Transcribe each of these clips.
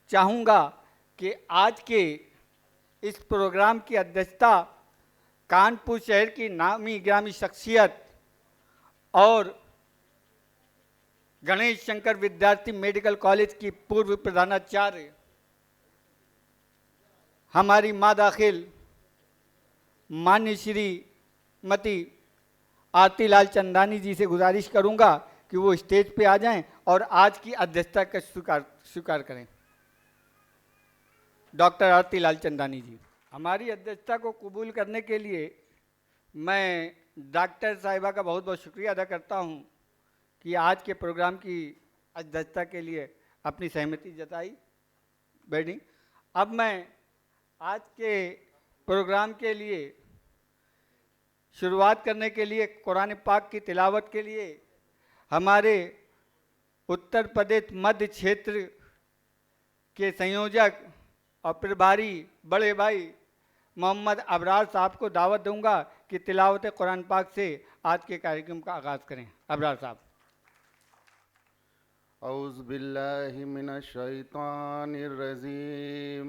चाहूँगा कि आज के इस प्रोग्राम की अध्यक्षता कानपुर शहर की नामी गिरामी शख्सियत और गणेश शंकर विद्यार्थी मेडिकल कॉलेज की पूर्व प्रधानाचार्य हमारी माँ दाखिल मान्य श्रीमती आरती लाल चंदानी जी से गुजारिश करूंगा कि वो स्टेज पे आ जाएं और आज की अध्यक्षता का स्वीकार करें। डॉक्टर आरती लाल चंदानी जी, हमारी अध्यक्षता को कबूल करने के लिए मैं डॉक्टर साहिबा का बहुत बहुत शुक्रिया अदा करता हूं कि आज के प्रोग्राम की अध्यक्षता के लिए अपनी सहमति जताई। बैठी अब मैं आज के प्रोग्राम के लिए शुरुआत करने के लिए कुरान पाक की तिलावत के लिए हमारे उत्तर प्रदेश मध्य क्षेत्र के संयोजक और प्रभारी बड़े भाई मोहम्मद अबरार साहब को दावत दूंगा कि तिलावत कुरान पाक से आज के कार्यक्रम का आगाज़ करें। अबरार साहब। औज़ु बिल्लाहि मिनश शैतानिर रजीम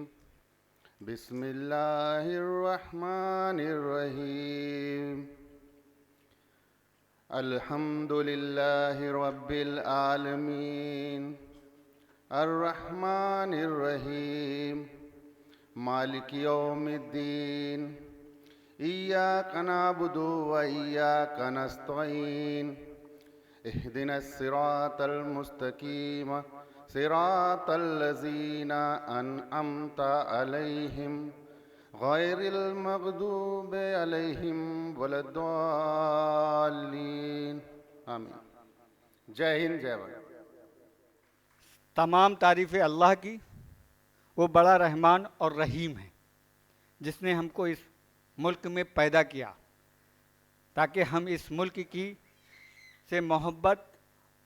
बिस्मिल्लाहिर रहमानिर रहीम अल्हम्दुलिल्लाहि रब्बिल आलमीन अर्रहमानिर रहीम मालिकि यौमिद्दीन इय्याका नअबुदु व इय्याका नस्तईन इहदिनस सिरातल मुस्तकीम सिरातल लज़ीना अनअमता अलैहिम गैरिल मग़दूबि अलैहिम वलद्दाल्लीन। आमीन। जय हिंद, जय भारत। तमाम तारीफ़ें अल्लाह की, वो बड़ा रहमान और रहीम है जिसने हमको इस मुल्क में पैदा किया ताकि हम इस मुल्क की से मोहब्बत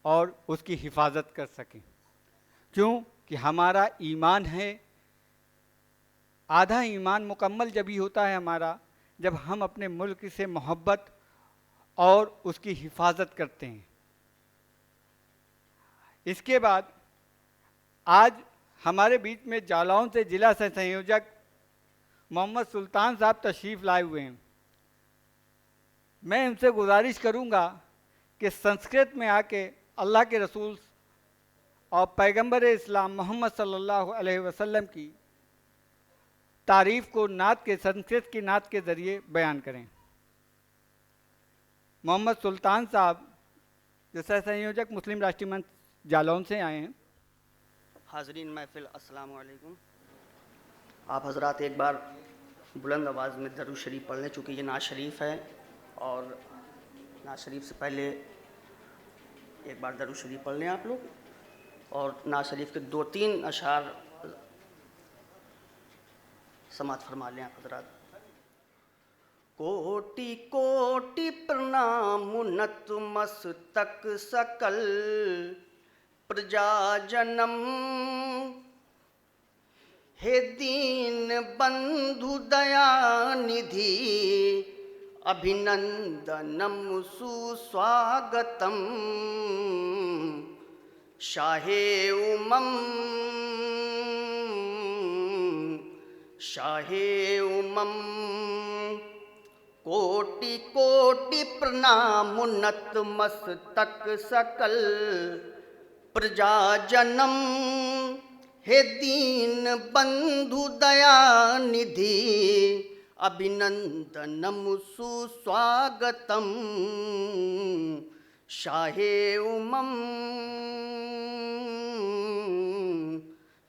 और उसकी हिफाजत कर सकें। क्यों कि हमारा ईमान है, आधा ईमान मुकम्मल जब ही होता है हमारा जब हम अपने मुल्क से मोहब्बत और उसकी हिफाजत करते हैं। इसके बाद आज हमारे बीच में जालौन से जिला संयोजक मोहम्मद सुल्तान साहब तशरीफ़ लाए हुए हैं। मैं उनसे गुजारिश करूंगा कि संस्कृत में आके अल्लाह के रसूल और पैगंबर इस्लाम मोहम्मद सल्लल्लाहु अलैहि वसल्लम की तारीफ़ को नात के संस्कृत की नात के ज़रिए बयान करें। मोहम्मद सुल्तान साहब जो सह संयोजक मुस्लिम राष्ट्रीय मंच जालौन से आए हैं। हाज़रीन महफ़िल, अस्सलाम वालेकुम। आप हज़रात एक बार बुलंद आवाज़ में दरूद शरीफ पढ़ लें, चूँकि ये नाज शरीफ है और नाज शरीफ से पहले एक बार दरूद शरीफ पढ़ लें आप लोग और नाज शरीफ के 2-3 अशार समात फरमा लें आप हज़रात। कोटि कोटि प्रणाम नतमस्तक सकल प्रजा जनम, हे दीन बंधु दया निधि अभिनंदनम सुस्वागतम, शाहे उमम शाहे उमम। कोटि कोटि प्रणाम नतमस्तक सकल प्रजा जनम, हे दीन बंधु दया निधि अभिनंदनम सुस्वागतम, शाहे उमम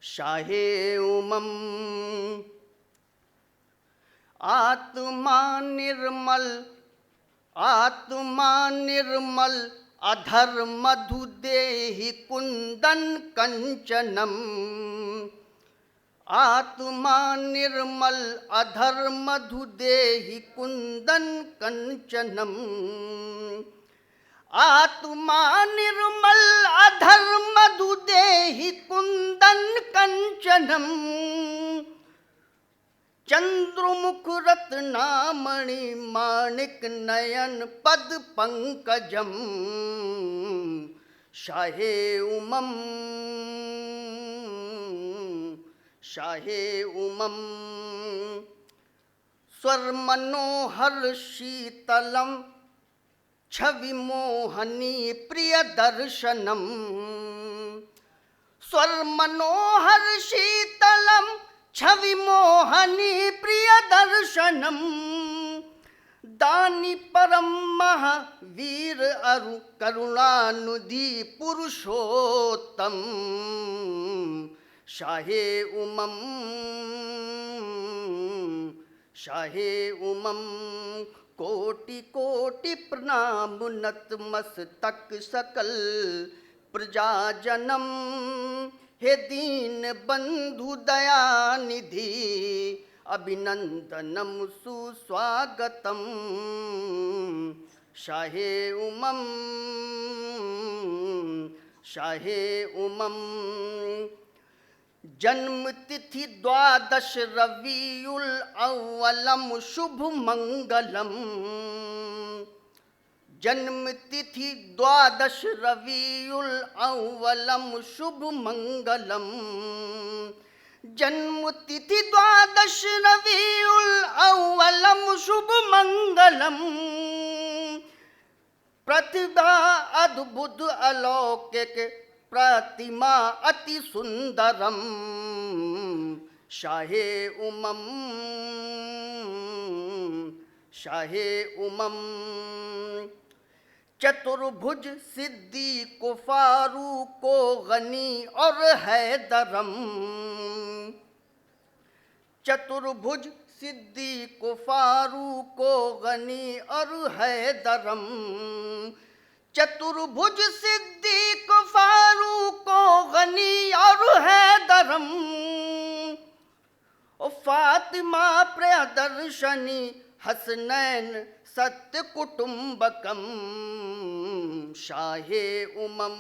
शाहे उमम। आत्मा निर्मल अधर मधु देहि कुंदन कंचनम, आत्मा निर्मल अधर मधु देहि कुंदन कंचनम, आत्मा निर्मल अधर मधु देहि कुंदन कंचनम, चंद्रमुख रत्नामणि माणिक नयन पद पंकजम, शाहे उमम शाहे उमम स्वर मनोहर शीतलम छवि मोहनी प्रिय दर्शनम स्वर मनोहर शीतलम छवि मोहनी प्रिय दर्शनम दानी परम महावीर अरु करुणानुधि पुरुषोत्तम शाहे उमम शाहे उमम कोटि कोटि प्रणाम नतमस्तक सकल प्रजाजनम हे दीन बंधु दयानिधि अभिनंदनम सुस्वागतम शाहे उमम शाहे उमम जन्म तिथि द्वादश रवियुल अव्वलम शुभ मंगलम जन्म तिथि द्वादश रवियुल अव्वलम शुभ मंगलम जन्म तिथि द्वादश रवियुल अव्वलम शुभ मंगलम प्रतिभा अद्भुत अलौकिक प्रतिमा अति सुंदरम शाहे उमम शाहे उमम चतुर्भुज सिद्धि को फारूक को गनी और हैदरम चतुर्भुज सिद्धि को फारूक को गनी और हैदरम चतुर्भुज सिद्धि को फारूक को गनी और हैदरम ओ फातिमा प्रियदर्शनी हसनैन सत्य कुटुंबकम शाहे उमम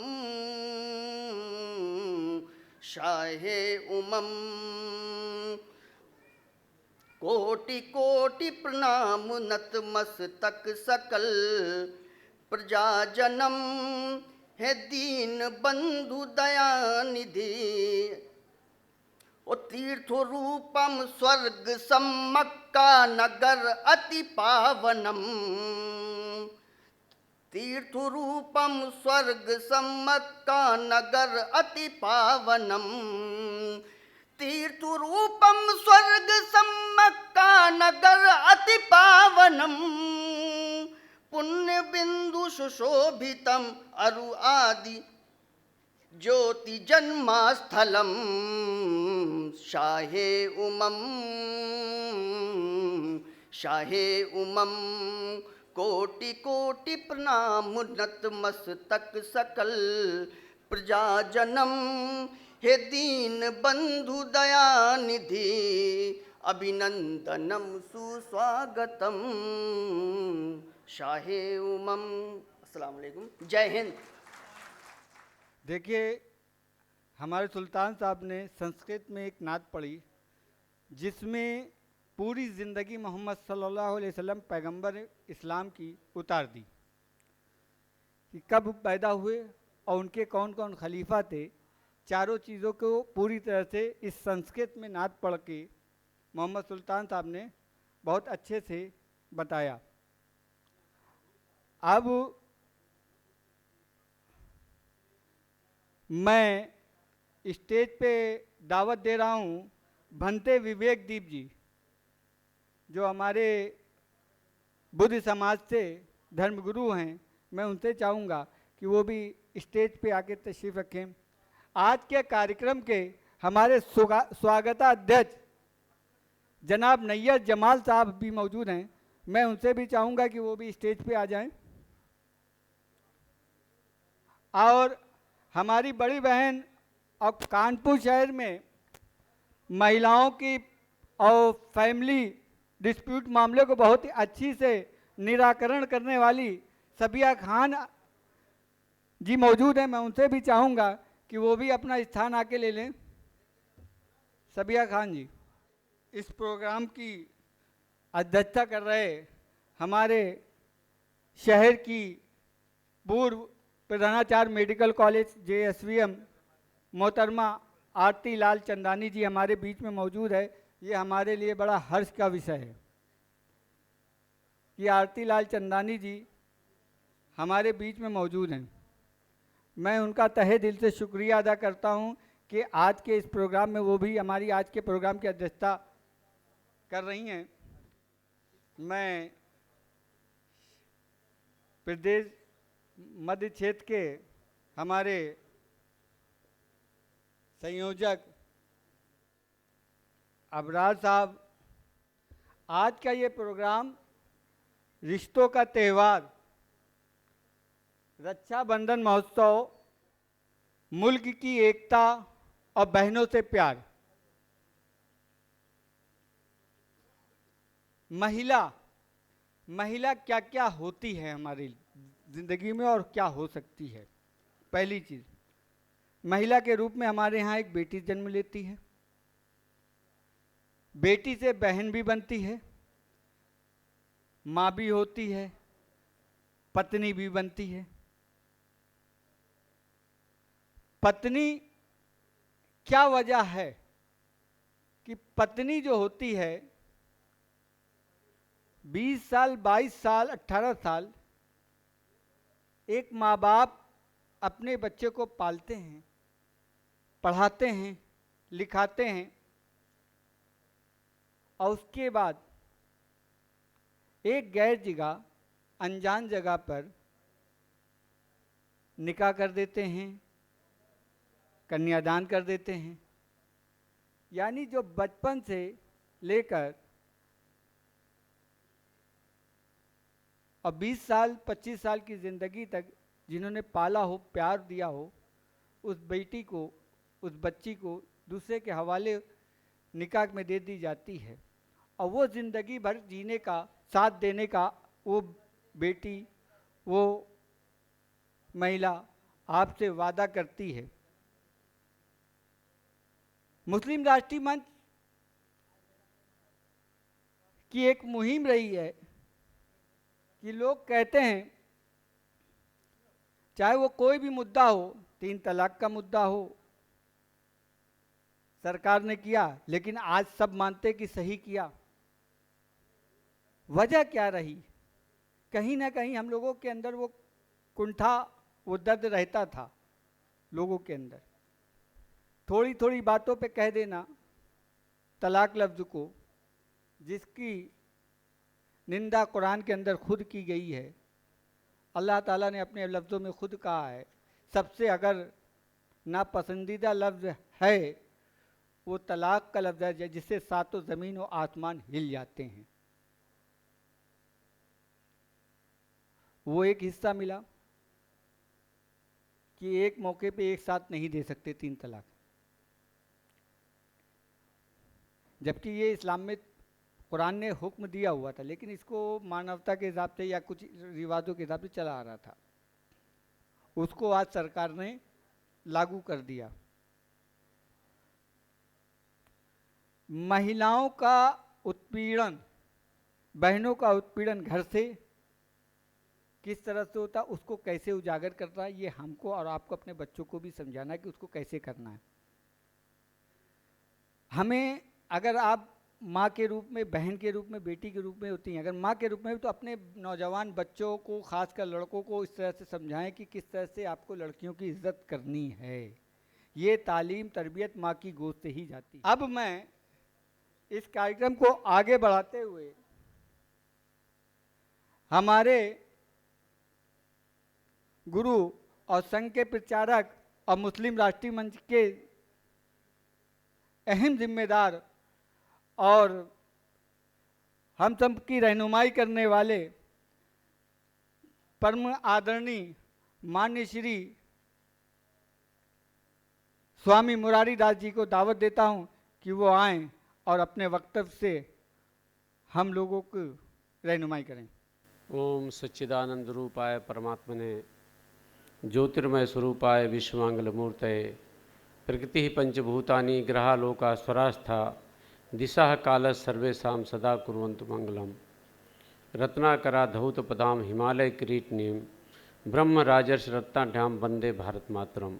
शाहे उमम कोटि कोटि प्रणाम नतमस्तक सकल प्रजाजनम हे दीन बंधु दयानिधि ओ तीर्थ रूपम स्वर्ग सम्मक्का नगर अति पावनम तीर्थ रूपम स्वर्ग सम्मक्का नगर अति पावनम तीर्थ रूपम स्वर्ग सम्मक्का नगर अति पावनम पुण्य बिंदु सुशोभितम अरु आदि ज्योति जन्मास्थलम शाहे उमम शाहे उमम कोटि कोटि प्रणाम नतमस्तक सकल प्रजाजनम हे दीन बंधु दयानिधि अभिनंदनम सुस्वागतम शाहे उमम। अस्सलाम वालेकुम, जय हिंद। देखिए, हमारे सुल्तान साहब ने संस्कृत में एक नात पढ़ी जिसमें पूरी ज़िंदगी मोहम्मद सल्लल्लाहु अलैहि वसल्लम पैगंबर इस्लाम की उतार दी कि कब पैदा हुए और उनके कौन कौन खलीफा थे। चारों चीज़ों को पूरी तरह से इस संस्कृत में नात पढ़ के मोहम्मद सुल्तान साहब ने बहुत अच्छे से बताया। अब मैं स्टेज पे दावत दे रहा हूँ भंते विवेक दीप जी, जो हमारे बुद्ध समाज से धर्मगुरु हैं। मैं उनसे चाहूँगा कि वो भी स्टेज पे आके तशरीफ़ रखें। आज के कार्यक्रम के हमारे स्वागताध्यक्ष जनाब नैयर जमाल साहब भी मौजूद हैं। मैं उनसे भी चाहूँगा कि वो भी स्टेज पे आ जाएं। और हमारी बड़ी बहन और कानपुर शहर में महिलाओं की और फैमिली डिस्प्यूट मामले को बहुत ही अच्छी से निराकरण करने वाली सबिया खान जी मौजूद हैं। मैं उनसे भी चाहूँगा कि वो भी अपना स्थान आके ले लें। सबिया खान जी इस प्रोग्राम की अध्यक्षता कर रहे हमारे शहर की पूर्व प्रधानाचार्य मेडिकल कॉलेज JSVM मोहतरमा आरती लाल चंदानी जी हमारे बीच में मौजूद है। ये हमारे लिए बड़ा हर्ष का विषय है कि आरती लाल चंदानी जी हमारे बीच में मौजूद हैं। मैं उनका तहे दिल से शुक्रिया अदा करता हूं कि आज के इस प्रोग्राम में वो भी हमारी आज के प्रोग्राम की अध्यक्षता कर रही हैं। मैं प्रदेश मध्य क्षेत्र के हमारे संयोजक अबरार साहब, आज का ये प्रोग्राम रिश्तों का त्यौहार रक्षाबंधन महोत्सव, मुल्क की एकता और बहनों से प्यार, महिला क्या क्या होती है हमारी ज़िंदगी में और क्या हो सकती है। पहली चीज़, महिला के रूप में हमारे यहाँ एक बेटी जन्म लेती है, बेटी से बहन भी बनती है, माँ भी होती है, पत्नी भी बनती है। पत्नी क्या वजह है कि पत्नी जो होती है 20 साल, 22 साल, 18 साल एक माँ बाप अपने बच्चे को पालते हैं, पढ़ाते हैं, लिखाते हैं और उसके बाद एक गैर जगह, अनजान जगह पर निकाह कर देते हैं, कन्यादान कर देते हैं। यानी जो बचपन से लेकर और 20 साल 25 साल की ज़िंदगी तक जिन्होंने पाला हो, प्यार दिया हो, उस बेटी को, उस बच्ची को दूसरे के हवाले निकाह में दे दी जाती है और वो ज़िंदगी भर जीने का, साथ देने का वो बेटी, वो महिला आपसे वादा करती है। मुस्लिम राष्ट्रीय मंच की एक मुहिम रही है कि लोग कहते हैं चाहे वो कोई भी मुद्दा हो, 3 तलाक का मुद्दा हो, सरकार ने किया लेकिन आज सब मानते कि सही किया। वजह क्या रही? कहीं ना कहीं हम लोगों के अंदर वो कुंठा, वो दर्द रहता था लोगों के अंदर। थोड़ी थोड़ी बातों पे कह देना तलाक लफ्ज़ को, जिसकी निंदा कुरान के अंदर खुद की गई है। अल्लाह ताला ने अपने लफ्ज़ों में खुद कहा है, सबसे अगर नापसंदीदा लफ्ज़ है वो तलाक का लफ्ज़ है, जिससे सातों ज़मीन और आसमान हिल जाते हैं। वो एक हिस्सा मिला कि एक मौके पे एक साथ नहीं दे सकते 3 तलाक, जबकि ये इस्लाम में कुरान ने हुक्म दिया हुआ था, लेकिन इसको मानवता के हिसाब से या कुछ रिवाजों के हिसाब से चला आ रहा था। उसको आज सरकार ने लागू कर दिया। महिलाओं का उत्पीड़न, बहनों का उत्पीड़न घर से किस तरह से होता, उसको कैसे उजागर करना है, ये हमको और आपको अपने बच्चों को भी समझाना है कि उसको कैसे करना है। हमें, अगर आप माँ के रूप में, बहन के रूप में, बेटी के रूप में होती हैं, अगर माँ के रूप में, तो अपने नौजवान बच्चों को, खासकर लड़कों को इस तरह से समझाएं कि किस तरह से आपको लड़कियों की इज्जत करनी है। ये तालीम, तरबियत माँ की गोद से ही जाती है। अब मैं इस कार्यक्रम को आगे बढ़ाते हुए हमारे गुरु और संघ के प्रचारक और मुस्लिम राष्ट्रीय मंच के अहम जिम्मेदार और हम सब की रहनुमाई करने वाले परम आदरणीय मान्य श्री स्वामी मुरारी दास जी को दावत देता हूं कि वो आएं और अपने वक्तव्य से हम लोगों को रहनुमाई करें। ओम सच्चिदानंद रूपाय परमात्मने ज्योतिर्मय स्वरूपाय विश्वमंगल मूर्तये प्रकृति पंचभूतानि ग्रहालोका स्वरास्था दिशा काल सर्वेशा सदा कुर्वन्तु मंगलम। रत्नाकरा धौत पदाम हिमालय किरीटनीम ब्रह्म राजर्ष रत्नाढ्याम वंदे भारत मातरम।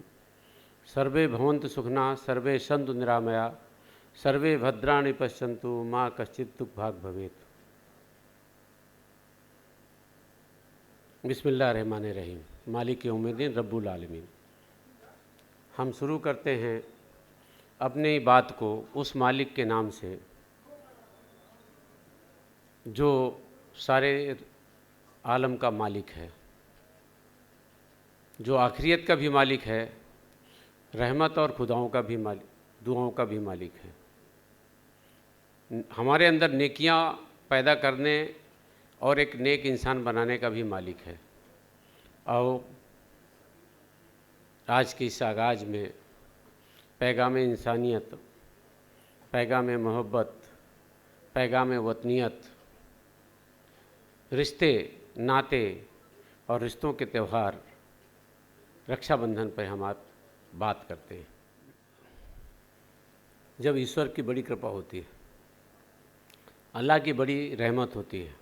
सर्वे भवन्तु सुखिनः, सर्वे सन्तु निरामया, सर्वे भद्राणि पश्यन्तु, माँ कश्चित् दुःखभाग् भवेत्। बिस्मिल्लाहिर्रहमानिर्रहीम। मालिक यौमिद्दीन रब्बुल आलमीन। हम शुरू करते हैं अपनी बात को उस मालिक के नाम से जो सारे आलम का मालिक है, जो आखिरियत का भी मालिक है, रहमत और खुदाओं का भी मालिक, दुआओं का भी मालिक है, हमारे अंदर नेकियां पैदा करने और एक नेक इंसान बनाने का भी मालिक है। और आज के इस आगाज़ में पैगाम इंसानियत, पैगाम मोहब्बत, पैगाम वतनियत, रिश्ते नाते और रिश्तों के त्यौहार रक्षाबंधन पर हम आप बात करते हैं। जब ईश्वर की बड़ी कृपा होती है, अल्लाह की बड़ी रहमत होती है,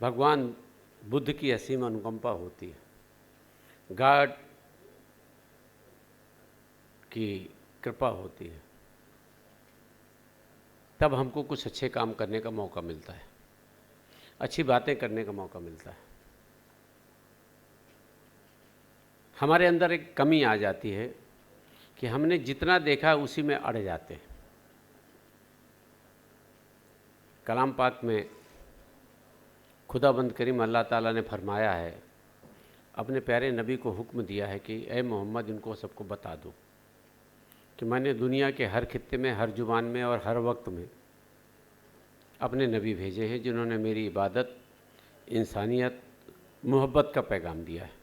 भगवान बुद्ध की असीम अनुकंपा होती है, गॉड की कृपा होती है, तब हमको कुछ अच्छे काम करने का मौका मिलता है, अच्छी बातें करने का मौका मिलता है। हमारे अंदर एक कमी आ जाती है कि हमने जितना देखा उसी में अड़ जाते हैं। कलाम पाक में खुदाबंद करीम अल्लाह ताला ने फरमाया है, अपने प्यारे नबी को हुक्म दिया है कि ए मोहम्मद, इनको सबको बता दो कि मैंने दुनिया के हर खित्ते में, हर जुबान में और हर वक्त में अपने नबी भेजे हैं जिन्होंने मेरी इबादत, इंसानियत, मोहब्बत का पैगाम दिया है,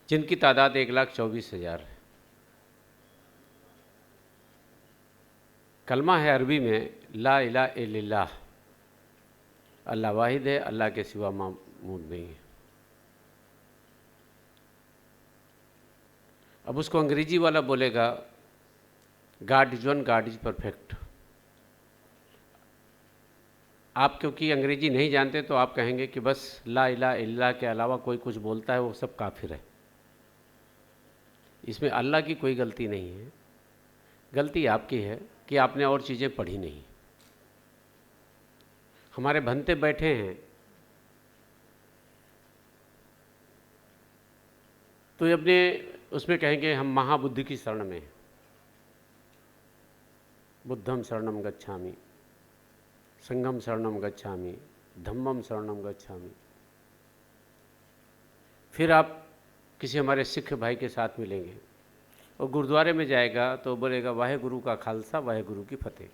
जिनकी तादाद 1,24,000 है। कलमा है अरबी में ला इलाहा इल्लल्लाह, अल्लाह वाहिद है, अल्लाह के सिवा माबूद नहीं है। अब उसको अंग्रेजी वाला बोलेगा God is one, God is perfect. आप क्योंकि अंग्रेजी नहीं जानते तो आप कहेंगे कि बस ला इलाहा इल्लल्लाह के अलावा कोई कुछ बोलता है वो सब काफिर है। इसमें अल्लाह की कोई गलती नहीं है, गलती आपकी है कि आपने और चीज़ें पढ़ी नहीं। हमारे भंते बैठे हैं तो अपने उसमें कहेंगे हम महाबुद्धि की शरण में हैं, बुद्धम शरणम गच्छामि, संघम शरणम गच्छामि, धम्मम शरणम गच्छामि। फिर आप किसी हमारे सिख भाई के साथ मिलेंगे और गुरुद्वारे में जाएगा तो बोलेगा वाहेगुरु का खालसा, वाहेगुरु की फतेह।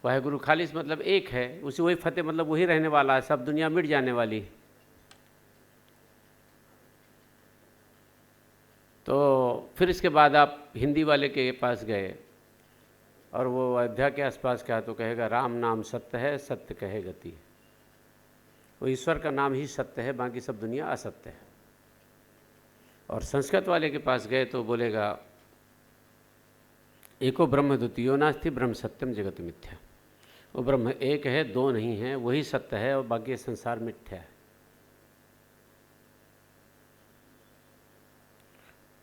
वाहेगुरु खालिस मतलब एक है, उसी वही फतेह मतलब वही रहने वाला है, सब दुनिया मिट जाने वाली है। तो फिर इसके बाद आप हिंदी वाले के पास गए और वो अयोध्या के आसपास क्या तो कहेगा राम नाम सत्य है, सत्य कहे गति। वो ईश्वर का नाम ही सत्य है, बाकी सब दुनिया असत्य है। और संस्कृत वाले के पास गए तो बोलेगा एको ब्रह्म द्वितीयो नास्ति, ब्रह्म सत्यम जगत मिथ्या। वो ब्रह्म एक है, दो नहीं है, वही सत्य है और बाकी संसार मिथ्या है।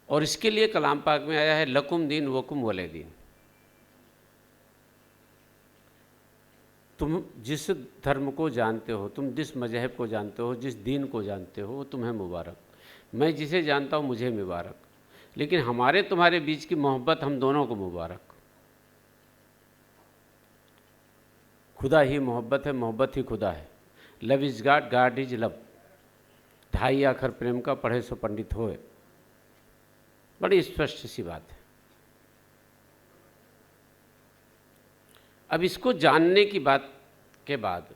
और इसके लिए कलाम पाक में आया है लकुम दीन वकुम वले दीन। तुम जिस धर्म को जानते हो, तुम जिस मजहब को जानते हो, जिस दीन को जानते हो, वो तुम्हें मुबारक। मैं जिसे जानता हूँ मुझे मुबारक, लेकिन हमारे तुम्हारे बीच की मोहब्बत हम दोनों को मुबारक। खुदा ही मोहब्बत है, मोहब्बत ही खुदा है। Love is God, God is love. ढाई आखर प्रेम का पढ़े सो पंडित होए। बड़ी स्पष्ट सी बात है। अब इसको जानने की बात के बाद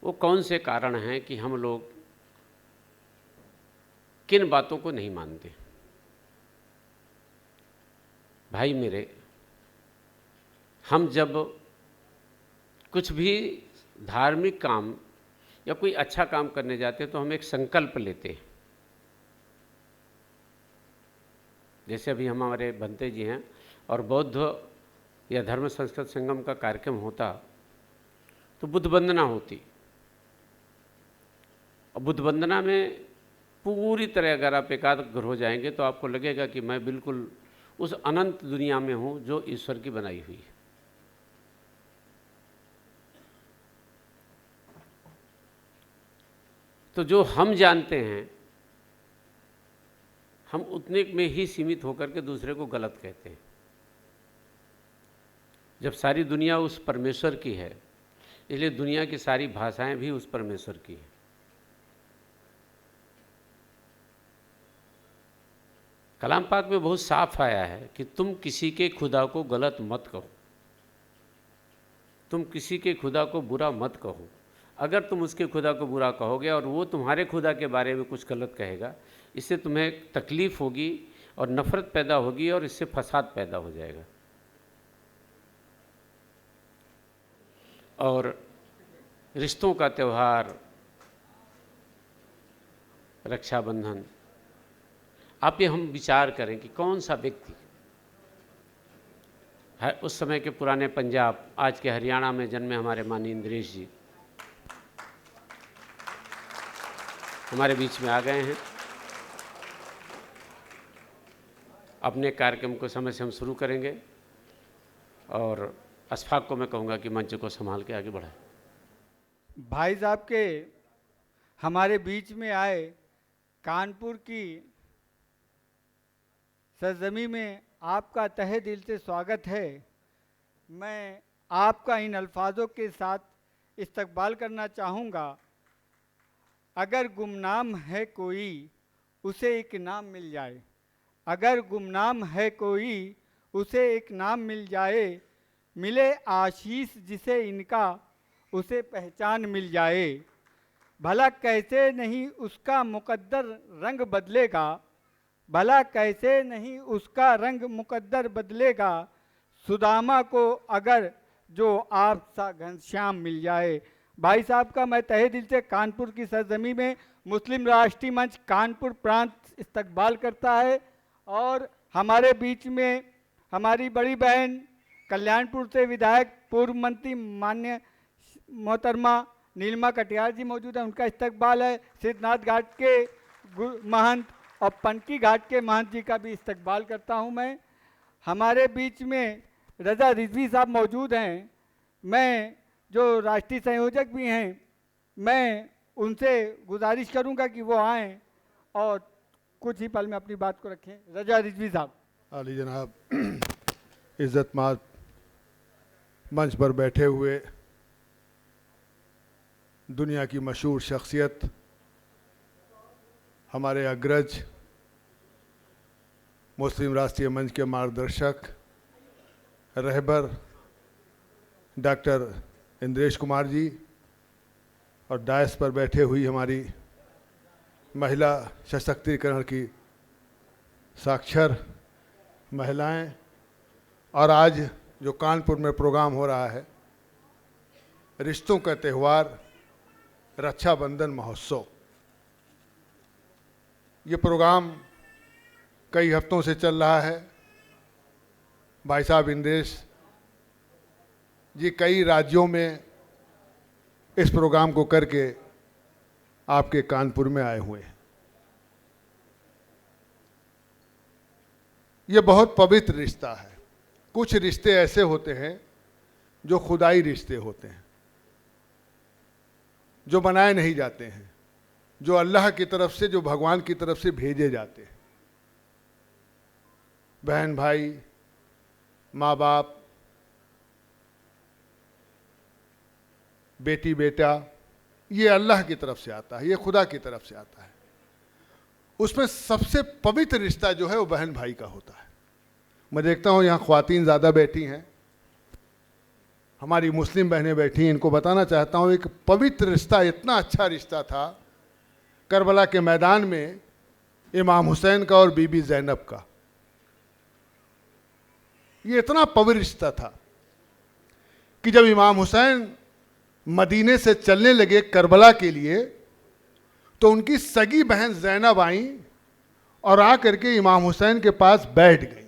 वो कौन से कारण हैं कि हम लोग किन बातों को नहीं मानते। भाई मेरे, हम जब कुछ भी धार्मिक काम या कोई अच्छा काम करने जाते हैं तो हम एक संकल्प लेते हैं। जैसे अभी हमारे भंते जी हैं और बौद्ध या धर्म संस्कृत संगम का कार्यक्रम होता तो बुद्ध वंदना होती। और बुद्ध वंदना में पूरी तरह अगर आप एकाग्र हो जाएंगे तो आपको लगेगा कि मैं बिल्कुल उस अनंत दुनिया में हूँ जो ईश्वर की बनाई हुई है। तो जो हम जानते हैं हम उतने में ही सीमित होकर के दूसरे को गलत कहते हैं। जब सारी दुनिया उस परमेश्वर की है, इसलिए दुनिया की सारी भाषाएं भी उस परमेश्वर की है। कलाम पाक में बहुत साफ आया है कि तुम किसी के खुदा को गलत मत कहो, तुम किसी के खुदा को बुरा मत कहो। अगर तुम उसके खुदा को बुरा कहोगे और वो तुम्हारे खुदा के बारे में कुछ गलत कहेगा, इससे तुम्हें तकलीफ़ होगी और नफ़रत पैदा होगी और इससे फसाद पैदा हो जाएगा। और रिश्तों का त्यौहार रक्षाबंधन, आप ये हम विचार करें कि कौन सा व्यक्ति है उस समय के पुराने पंजाब, आज के हरियाणा में जन्मे हमारे माननीय इंद्रेश जी हमारे बीच में आ गए हैं। अपने कार्यक्रम को समय से हम शुरू करेंगे और अशफाक को मैं कहूँगा कि मंच को संभाल के आगे बढ़ाएं। भाई साहब के हमारे बीच में आए, कानपुर की सरजमी में आपका तहे दिल से स्वागत है। मैं आपका इन अल्फाजों के साथ इस्तकबाल करना चाहूँगा, अगर गुमनाम है कोई उसे एक नाम मिल जाए, अगर गुमनाम है कोई उसे एक नाम मिल जाए, मिले आशीष जिसे इनका उसे पहचान मिल जाए। भला कैसे नहीं उसका मुकद्दर रंग बदलेगा, भला कैसे नहीं उसका रंग मुकद्दर बदलेगा, सुदामा को अगर जो आप सा घनश्याम मिल जाए। भाई साहब का मैं तहे दिल से कानपुर की सरजमी में मुस्लिम राष्ट्रीय मंच कानपुर प्रांत इस्तकबाल करता है। और हमारे बीच में हमारी बड़ी बहन कल्याणपुर से विधायक पूर्व मंत्री मान्य मोहतरमा नीलिमा कटियार जी मौजूद हैं, उनका इस्तकबाल है। सिद्धनाथ घाट के महंत और पनकी घाट के महंत जी का भी इस्तकबाल करता हूं मैं। हमारे बीच में रजा रिजवी साहब मौजूद हैं, मैं जो राष्ट्रीय संयोजक भी हैं, मैं उनसे गुजारिश करूंगा कि वो आएँ और कुछ ही पल में अपनी बात को रखें। रजा रिजवी साहब। आली जनाब, इज़्ज़तमाद मंच पर बैठे हुए दुनिया की मशहूर शख्सियत, हमारे अग्रज मुस्लिम राष्ट्रीय मंच के मार्गदर्शक रहबर डॉक्टर इंद्रेश कुमार जी, और डायस पर बैठे हुई हमारी महिला सशक्तिकरण की साक्षर महिलाएं, और आज जो कानपुर में प्रोग्राम हो रहा है रिश्तों का त्यौहार रक्षाबंधन महोत्सव, ये प्रोग्राम कई हफ्तों से चल रहा है। भाई साहब इंद्रेश जी कई राज्यों में इस प्रोग्राम को करके आपके कानपुर में आए हुए हैं। ये बहुत पवित्र रिश्ता है। कुछ रिश्ते ऐसे होते हैं जो खुदाई रिश्ते होते हैं, जो बनाए नहीं जाते हैं, जो अल्लाह की तरफ से, जो भगवान की तरफ से भेजे जाते हैं। बहन भाई, माँ बाप, बेटी बेटा, ये अल्लाह की तरफ से आता है, ये खुदा की तरफ से आता है। उसमें सबसे पवित्र रिश्ता जो है वो बहन भाई का होता है। मैं देखता हूँ यहाँ ख्वातीन ज़्यादा बैठी हैं, हमारी मुस्लिम बहनें बैठी हैं, इनको बताना चाहता हूँ एक पवित्र रिश्ता, इतना अच्छा रिश्ता था करबला के मैदान में इमाम हुसैन का और बीबी ज़ैनब का। ये इतना पवित्र रिश्ता था कि जब इमाम हुसैन मदीने से चलने लगे करबला के लिए, तो उनकी सगी बहन ज़ैनब आई और आकर के इमाम हुसैन के पास बैठ गई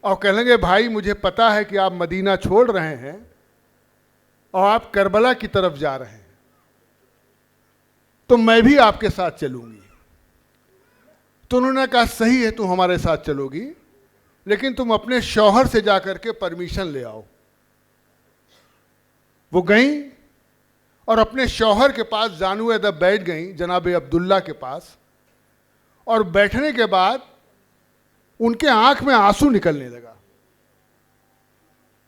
और कहने लगे, भाई मुझे पता है कि आप मदीना छोड़ रहे हैं और आप करबला की तरफ जा रहे हैं, तो मैं भी आपके साथ चलूंगी। तो उन्होंने कहा सही है, तुम हमारे साथ चलोगी, लेकिन तुम अपने शौहर से जाकर के परमिशन ले आओ। वो गई और अपने शौहर के पास जानू अदब बैठ गई, जनाब अब्दुल्ला के पास, और बैठने के बाद उनके आंख में आंसू निकलने लगा।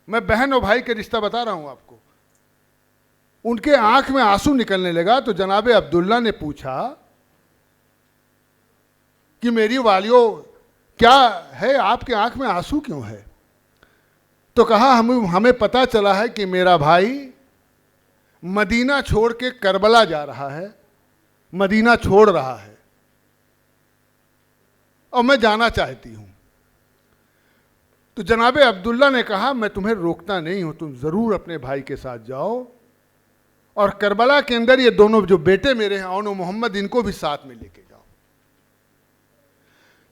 मैं बहन और भाई के रिश्ता बता रहा हूं आपको। उनके आंख में आंसू निकलने लगा तो जनाब अब्दुल्ला ने पूछा कि मेरी वालियो क्या है, आपके आंख में आंसू क्यों है? तो कहा हमें पता चला है कि मेरा भाई मदीना छोड़ के करबला जा रहा है, मदीना छोड़ रहा है, और मैं जाना चाहती हूं। तो जनाब अब्दुल्ला ने कहा मैं तुम्हें रोकता नहीं हूं, तुम जरूर अपने भाई के साथ जाओ, और करबला के अंदर ये दोनों जो बेटे मेरे हैं औन और मोहम्मद, इनको भी साथ में लेके जाओ।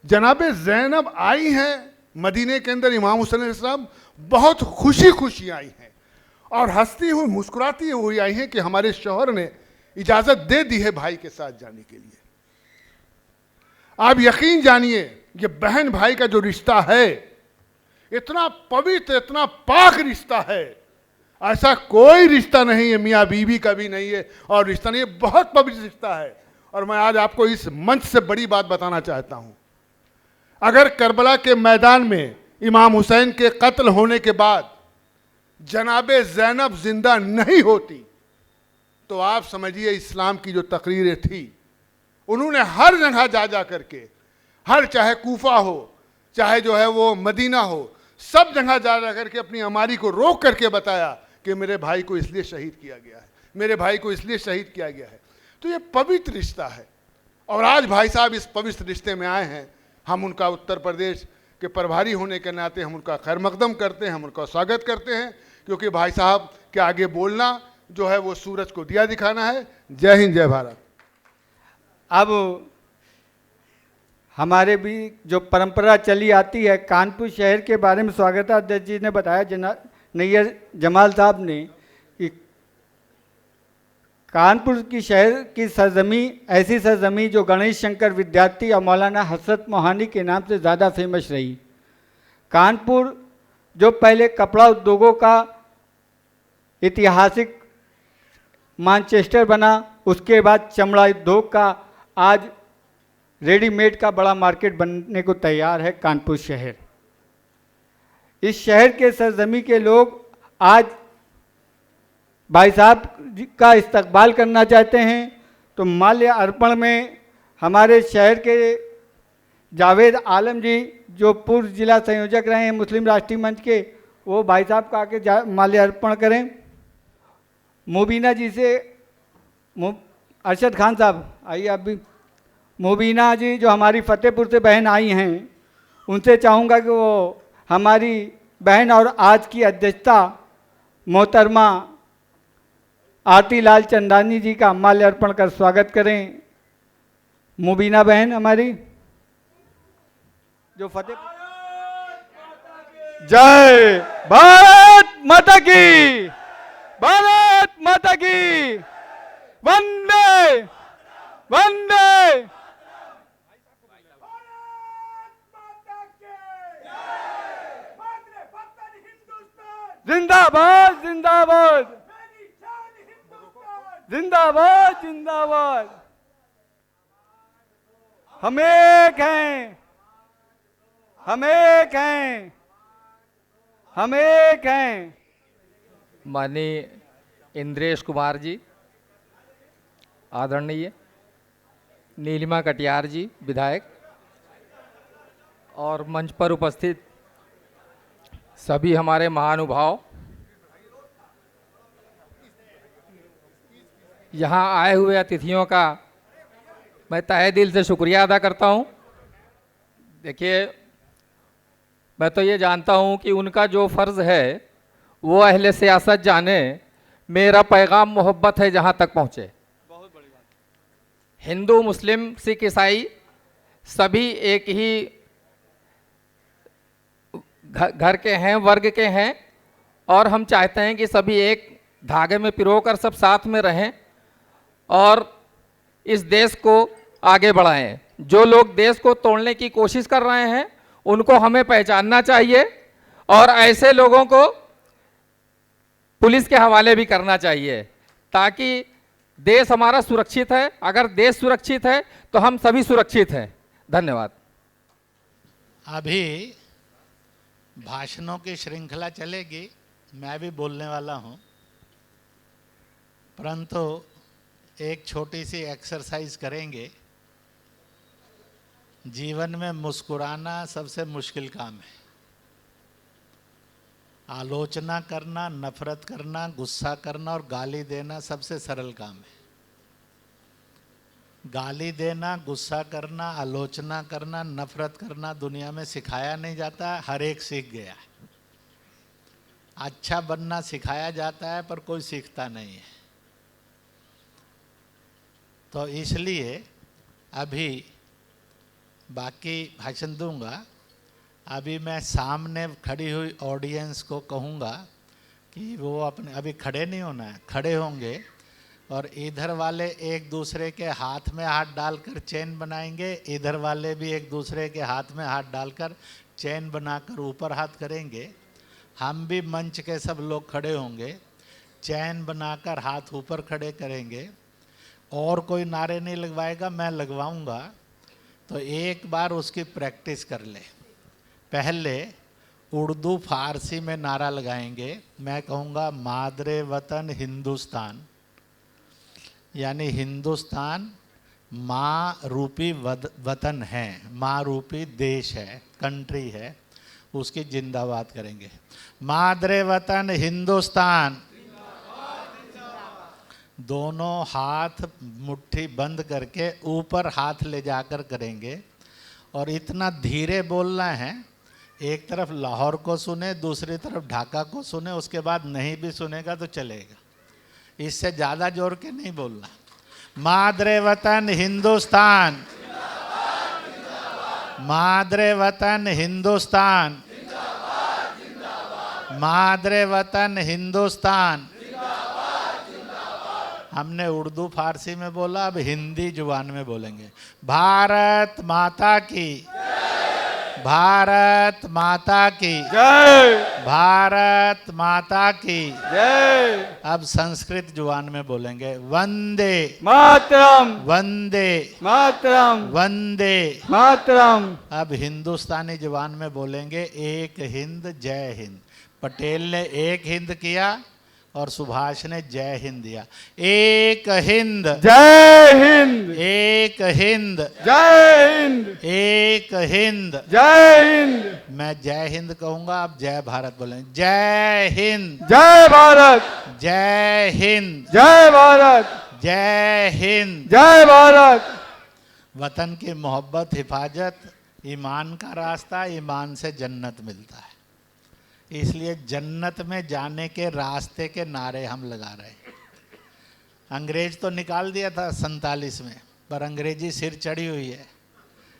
जनाब ज़ैनब आई हैं मदीने के अंदर, इमाम हुसैन अलैहिस्सलाम बहुत खुशी खुशी आई हैं और हंसती हुई मुस्कुराती हुई आई हैं कि हमारे शौहर ने इजाज़त दे दी है भाई के साथ जाने के लिए। आप यकीन जानिए ये बहन भाई का जो रिश्ता है इतना पवित्र, इतना पाक रिश्ता है, ऐसा कोई रिश्ता नहीं है, मियाँ बीवी का भी नहीं है और रिश्ता नहीं है, बहुत पवित्र रिश्ता है। और मैं आज आपको इस मंच से बड़ी बात बताना चाहता हूँ, अगर करबला के मैदान में इमाम हुसैन के कत्ल होने के बाद जनाबे ज़ैनब जिंदा नहीं होती तो आप समझिए इस्लाम की जो तकरीरें थी उन्होंने हर जगह जा करके, हर चाहे कूफा हो चाहे जो है वो मदीना हो, सब जगह जा करके अपनी अमारी को रोक करके बताया कि मेरे भाई को इसलिए शहीद किया गया है, मेरे भाई को इसलिए शहीद किया गया है। तो ये पवित्र रिश्ता है और आज भाई साहब इस पवित्र रिश्ते में आए हैं। हम उनका उत्तर प्रदेश के प्रभारी होने के नाते हम उनका खैर मकदम करते हैं, हम उनका स्वागत करते हैं, क्योंकि भाई साहब के आगे बोलना जो है वो सूरज को दिया दिखाना है। जय हिंद, जय भारत। अब हमारे भी जो परंपरा चली आती है, कानपुर शहर के बारे में स्वागताध्यक्ष जी ने बताया, नैयर जमाल साहब ने, कि कानपुर की शहर की सरजमी ऐसी सरजमी जो गणेश शंकर विद्यार्थी और मौलाना हसरत मोहानी के नाम से ज़्यादा फेमस रही। कानपुर जो पहले कपड़ा उद्योगों का ऐतिहासिक मानचेस्टर बना, उसके बाद चमड़ा उद्योग का आज रेडीमेड का बड़ा मार्केट बनने को तैयार है कानपुर शहर। इस शहर के सरजमी के लोग आज भाई साहब का इस्तकबाल करना चाहते हैं, तो माल्य अर्पण में हमारे शहर के जावेद आलम जी जो पूर्व जिला संयोजक रहे हैं मुस्लिम राष्ट्रीय मंच के, वो भाई साहब का आके माल्य अर्पण करें। मुबीना जी से अरशद खान साहब आइए आप भी। मुबीना जी जो हमारी फतेहपुर से बहन आई हैं, उनसे चाहूँगा कि वो हमारी बहन और आज की अध्यक्षता मोहतरमा आरती लाल चंदानी जी का माल्य अर्पण कर स्वागत करें। मुबीना बहन हमारी जो फतेहपुर। जय भारत माता की, भारत माता की, वंदे वंदे। जिंदाबाद जिंदाबाद जिंदाबाद जिंदाबाद। हम एक हैं, हम एक हैं, हम एक हैं। माननीय इंद्रेश कुमार जी, आदरणीय नीलिमा कटियार जी विधायक, और मंच पर उपस्थित सभी हमारे महानुभाव, यहाँ आए हुए अतिथियों का मैं तहे दिल से शुक्रिया अदा करता हूँ। देखिए, मैं तो ये जानता हूँ कि उनका जो फ़र्ज़ है वो अहले सियासत जाने, मेरा पैगाम मोहब्बत है जहाँ तक पहुँचे। बहुत बड़ी बात। हिंदू मुस्लिम सिख ईसाई सभी एक ही घर के हैं, वर्ग के हैं, और हम चाहते हैं कि सभी एक धागे में पिरोकर सब साथ में रहें और इस देश को आगे बढ़ाएं। जो लोग देश को तोड़ने की कोशिश कर रहे हैं उनको हमें पहचानना चाहिए और ऐसे लोगों को पुलिस के हवाले भी करना चाहिए ताकि देश हमारा सुरक्षित है। अगर देश सुरक्षित है तो हम सभी सुरक्षित हैं। धन्यवाद। अभी भाषणों की श्रृंखला चलेगी, मैं भी बोलने वाला हूं, परंतु एक छोटी सी एक्सरसाइज करेंगे। जीवन में मुस्कुराना सबसे मुश्किल काम है। आलोचना करना, नफरत करना, गुस्सा करना और गाली देना सबसे सरल काम है। गाली देना, गुस्सा करना, आलोचना करना, नफरत करना दुनिया में सिखाया नहीं जाता, हर एक सीख गया है। अच्छा बनना सिखाया जाता है पर कोई सीखता नहीं है। तो इसलिए अभी बाकी भाषण दूंगा। अभी मैं सामने खड़ी हुई ऑडियंस को कहूँगा कि वो अपने, अभी खड़े नहीं होना है, खड़े होंगे और इधर वाले एक दूसरे के हाथ में हाथ डालकर चैन बनाएंगे, इधर वाले भी एक दूसरे के हाथ में हाथ डालकर चैन बनाकर ऊपर हाथ करेंगे। हम भी मंच के सब लोग खड़े होंगे, चैन बनाकर हाथ ऊपर खड़े करेंगे और कोई नारे नहीं लगवाएगा, मैं लगवाऊंगा। तो एक बार उसकी प्रैक्टिस कर ले। पहले उर्दू फारसी में नारा लगाएंगे। मैं कहूँगा मादरे वतन हिंदुस्तान, यानी हिंदुस्तान माँ रूपी वतन है, माँ रूपी देश है, कंट्री है, उसकी जिंदाबाद करेंगे। मादरे वतन हिंदुस्तान। दोनों हाथ मुट्ठी बंद करके ऊपर हाथ ले जाकर करेंगे और इतना धीरे बोलना है, एक तरफ लाहौर को सुने, दूसरी तरफ ढाका को सुने, उसके बाद नहीं भी सुनेगा तो चलेगा। इससे ज़्यादा जोर के नहीं बोलना। मादरे वतन हिंदुस्तान, मादरे वतन हिंदुस्तान, मादरे वतन हिंदुस्तान। हमने उर्दू फारसी में बोला, अब हिंदी जुबान में बोलेंगे। भारत माता की, भारत माता की जय, भारत माता की जय अब संस्कृत जुबान में बोलेंगे। वंदे मातरम, वंदे मातरम, वंदे। मातरम। अब हिंदुस्तानी जुबान में बोलेंगे एक हिंद जय हिंद। पटेल ने एक हिंद किया और सुभाष ने जय हिंद दिया। एक हिंद, जय हिंद, एक हिंद, जय हिंद, एक हिंद। जय हिंद। मैं जय हिंद कहूंगा, आप जय भारत बोलेंगे। जय हिंद, जय भारत, जय हिंद, जय भारत, जय हिंद। जय भारत। वतन की मोहब्बत, हिफाजत, ईमान का रास्ता, ईमान से जन्नत मिलता है। इसलिए जन्नत में जाने के रास्ते के नारे हम लगा रहे हैं। अंग्रेज तो निकाल दिया था 47 में, पर अंग्रेजी सिर चढ़ी हुई है,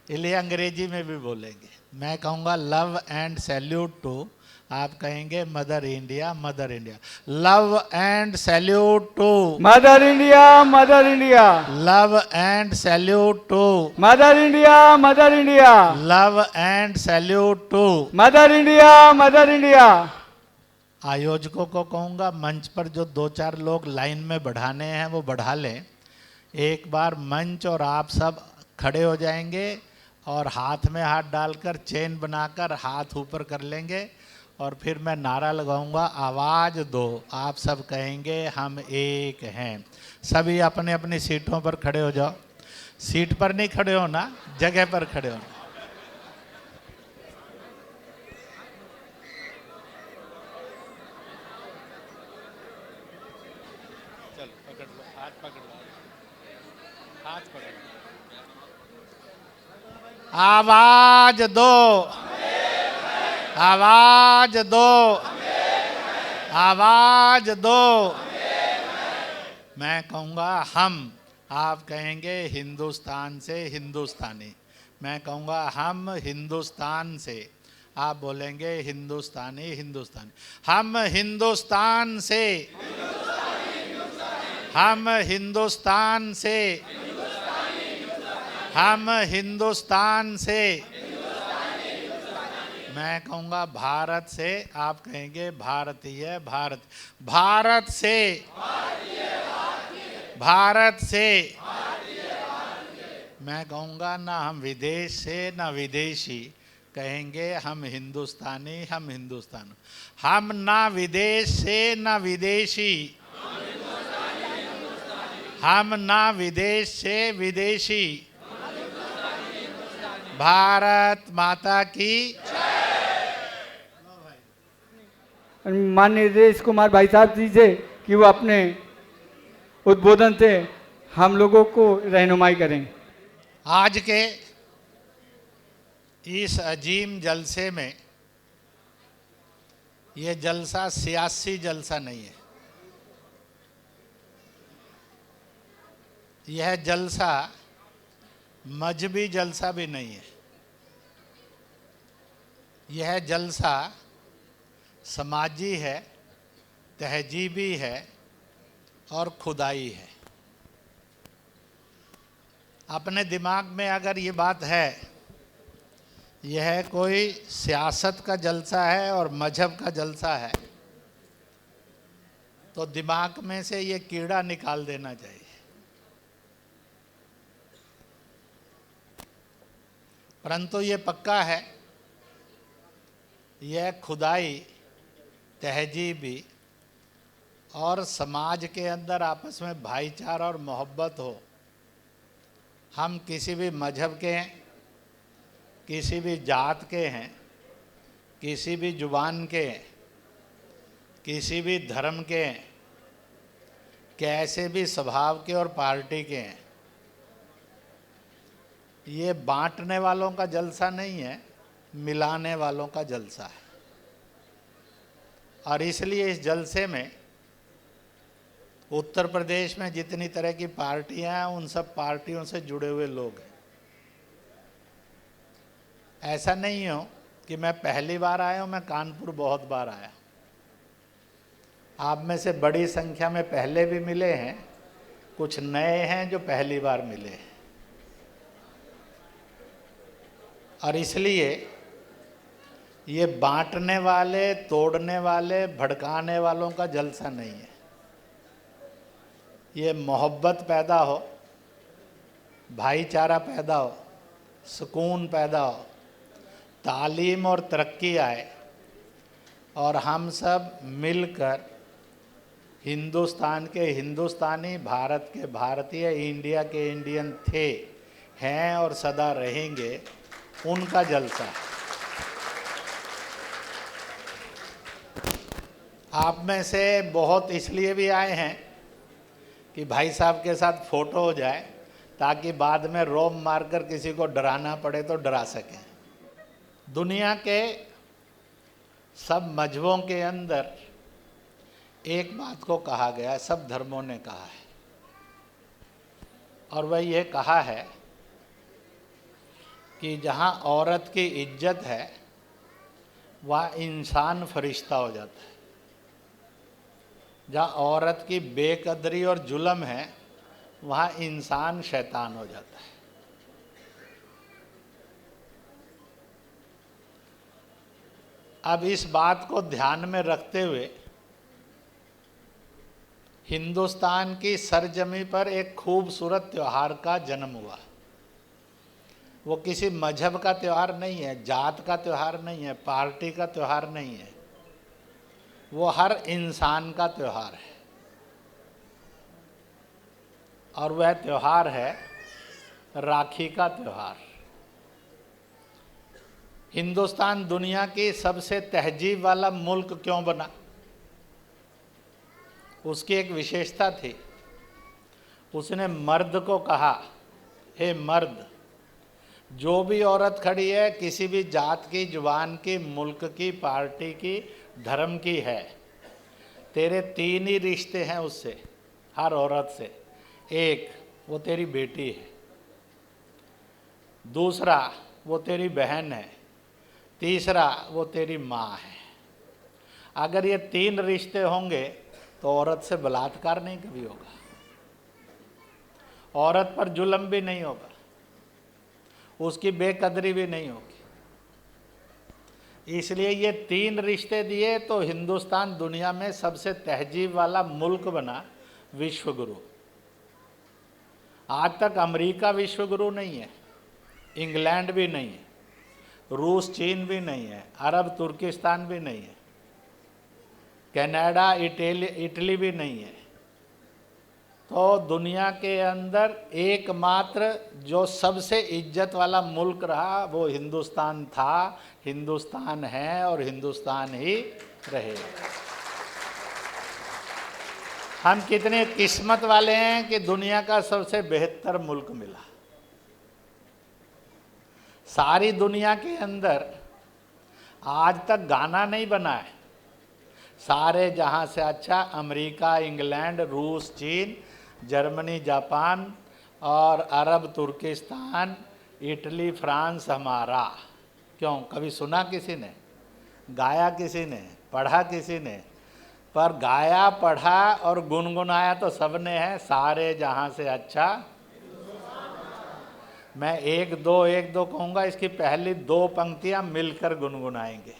इसलिए अंग्रेजी में भी बोलेंगे। मैं कहूँगा लव एंड सैल्यूट टू, आप कहेंगे mother India, mother India. Love and salute to mother India, mother India, love and salute to mother India, mother India, love and salute to mother India, mother India. आयोजकों को कहूँगा मंच पर जो 2-4 लोग line में बढ़ाने हैं वो बढ़ा लें। एक बार मंच और आप सब खड़े हो जाएंगे और हाथ में हाथ डालकर चेन बनाकर हाथ ऊपर कर लेंगे और फिर मैं नारा लगाऊंगा, आवाज़ दो। आप सब कहेंगे हम एक हैं। सभी अपने अपनी सीटों पर खड़े हो जाओ। सीट पर नहीं खड़े होना, जगह पर खड़े होना। चलो पकड़ लो, हाथ पकड़ लो, हाथ पकड़ लो। आवाज दो, आवाज दो, आवाज दो। मैं कहूँगा हम, आप कहेंगे हिंदुस्तान से हिंदुस्तानी। मैं कहूँगा हम हिंदुस्तान से, आप बोलेंगे हिंदुस्तानी हिंदुस्तानी। हम हिंदुस्तान से, हम हिंदुस्तान से, हम हिंदुस्तान से, मैं कहूँगा भारत से, आप कहेंगे भारतीय, भारत, भारत से, भारत से, मैं कहूँगा ना हम विदेश से ना विदेशी, कहेंगे हम हिंदुस्तानी, हम हिंदुस्तान, हम ना विदेश से ना विदेशी, हम ना विदेश से विदेशी, भारत माता की। माननीय नरेश कुमार भाई साहब जी से कि वो अपने उद्बोधन से हम लोगों को रहनुमाई करें। आज के इस अजीम जलसे में, ये जलसा सियासी जलसा नहीं है, यह जलसा मजहबी जलसा भी नहीं है, यह जलसा समाजी है, तहजीबी है और खुदाई है। अपने दिमाग में अगर ये बात है, यह कोई सियासत का जलसा है और मजहब का जलसा है, तो दिमाग में से ये कीड़ा निकाल देना चाहिए। परंतु ये पक्का है, यह खुदाई, तहजीबी और समाज के अंदर आपस में भाईचारा और मोहब्बत हो। हम किसी भी मजहब के हैं, किसी भी जात के हैं, किसी भी जुबान के हैं, किसी भी धर्म के हैं, कैसे भी स्वभाव के और पार्टी के हैं, ये बांटने वालों का जलसा नहीं है, मिलाने वालों का जलसा है। और इसलिए इस जलसे में उत्तर प्रदेश में जितनी तरह की पार्टियां हैं, उन सब पार्टियों से जुड़े हुए लोग हैं। ऐसा नहीं हो कि मैं पहली बार आया हूँ, मैं कानपुर बहुत बार आया। आप में से बड़ी संख्या में पहले भी मिले हैं, कुछ नए हैं जो पहली बार मिले हैं। और इसलिए ये बांटने वाले, तोड़ने वाले, भड़काने वालों का जलसा नहीं है। ये मोहब्बत पैदा हो, भाईचारा पैदा हो, सुकून पैदा हो, तालीम और तरक्की आए और हम सब मिलकर हिंदुस्तान के हिंदुस्तानी, भारत के भारतीय, इंडिया के इंडियन थे, हैं और सदा रहेंगे, उनका जलसा है। आप में से बहुत इसलिए भी आए हैं कि भाई साहब के साथ फोटो हो जाए, ताकि बाद में रोम मारकर किसी को डराना पड़े तो डरा सकें। दुनिया के सब मजहबों के अंदर एक बात को कहा गया है, सब धर्मों ने कहा है, और वह ये कहा है कि जहाँ औरत की इज्जत है, वहाँ इंसान फरिश्ता हो जाता है। जहाँ औरत की बेकदरी और जुल्म है, वहाँ इंसान शैतान हो जाता है। अब इस बात को ध्यान में रखते हुए हिंदुस्तान की सरजमी पर एक खूबसूरत त्यौहार का जन्म हुआ। वो किसी मजहब का त्यौहार नहीं है, जात का त्यौहार नहीं है, पार्टी का त्यौहार नहीं है, वो हर इंसान का त्यौहार है। और वह त्यौहार है राखी का त्यौहार। हिंदुस्तान दुनिया की सबसे तहजीब वाला मुल्क क्यों बना? उसकी एक विशेषता थी, उसने मर्द को कहा, हे मर्द, जो भी औरत खड़ी है, किसी भी जात की, जुबान की, मुल्क की, पार्टी की, धर्म की है, तेरे तीन ही रिश्ते हैं उससे, हर औरत से। एक, वो तेरी बेटी है, दूसरा वो तेरी बहन है, तीसरा वो तेरी माँ है। अगर ये तीन रिश्ते होंगे तो औरत से बलात्कार नहीं कभी होगा, औरत पर जुल्म भी नहीं होगा, उसकी बेकदरी भी नहीं होगी। इसलिए ये 3 रिश्ते दिए तो हिंदुस्तान दुनिया में सबसे तहजीब वाला मुल्क बना, विश्वगुरु। आज तक अमेरिका विश्वगुरु नहीं है, इंग्लैंड भी नहीं है, रूस चीन भी नहीं है, अरब तुर्किस्तान भी नहीं है, कनाडा इटली भी नहीं है। तो दुनिया के अंदर एकमात्र जो सबसे इज्जत वाला मुल्क रहा वो हिंदुस्तान था, हिंदुस्तान है और हिंदुस्तान ही रहेगा। हम कितने किस्मत वाले हैं कि दुनिया का सबसे बेहतर मुल्क मिला। सारी दुनिया के अंदर आज तक गाना नहीं बना है, सारे जहां से अच्छा अमेरिका, इंग्लैंड, रूस, चीन, जर्मनी, जापान और अरब तुर्किस्तान, इटली, फ्रांस हमारा। क्यों? कभी सुना किसी ने, गाया किसी ने, पढ़ा किसी ने? पर गाया, पढ़ा और गुनगुनाया तो सबने है, सारे जहां से अच्छा। मैं एक दो कहूँगा, इसकी पहली 2 पंक्तियां मिलकर गुनगुनाएंगे।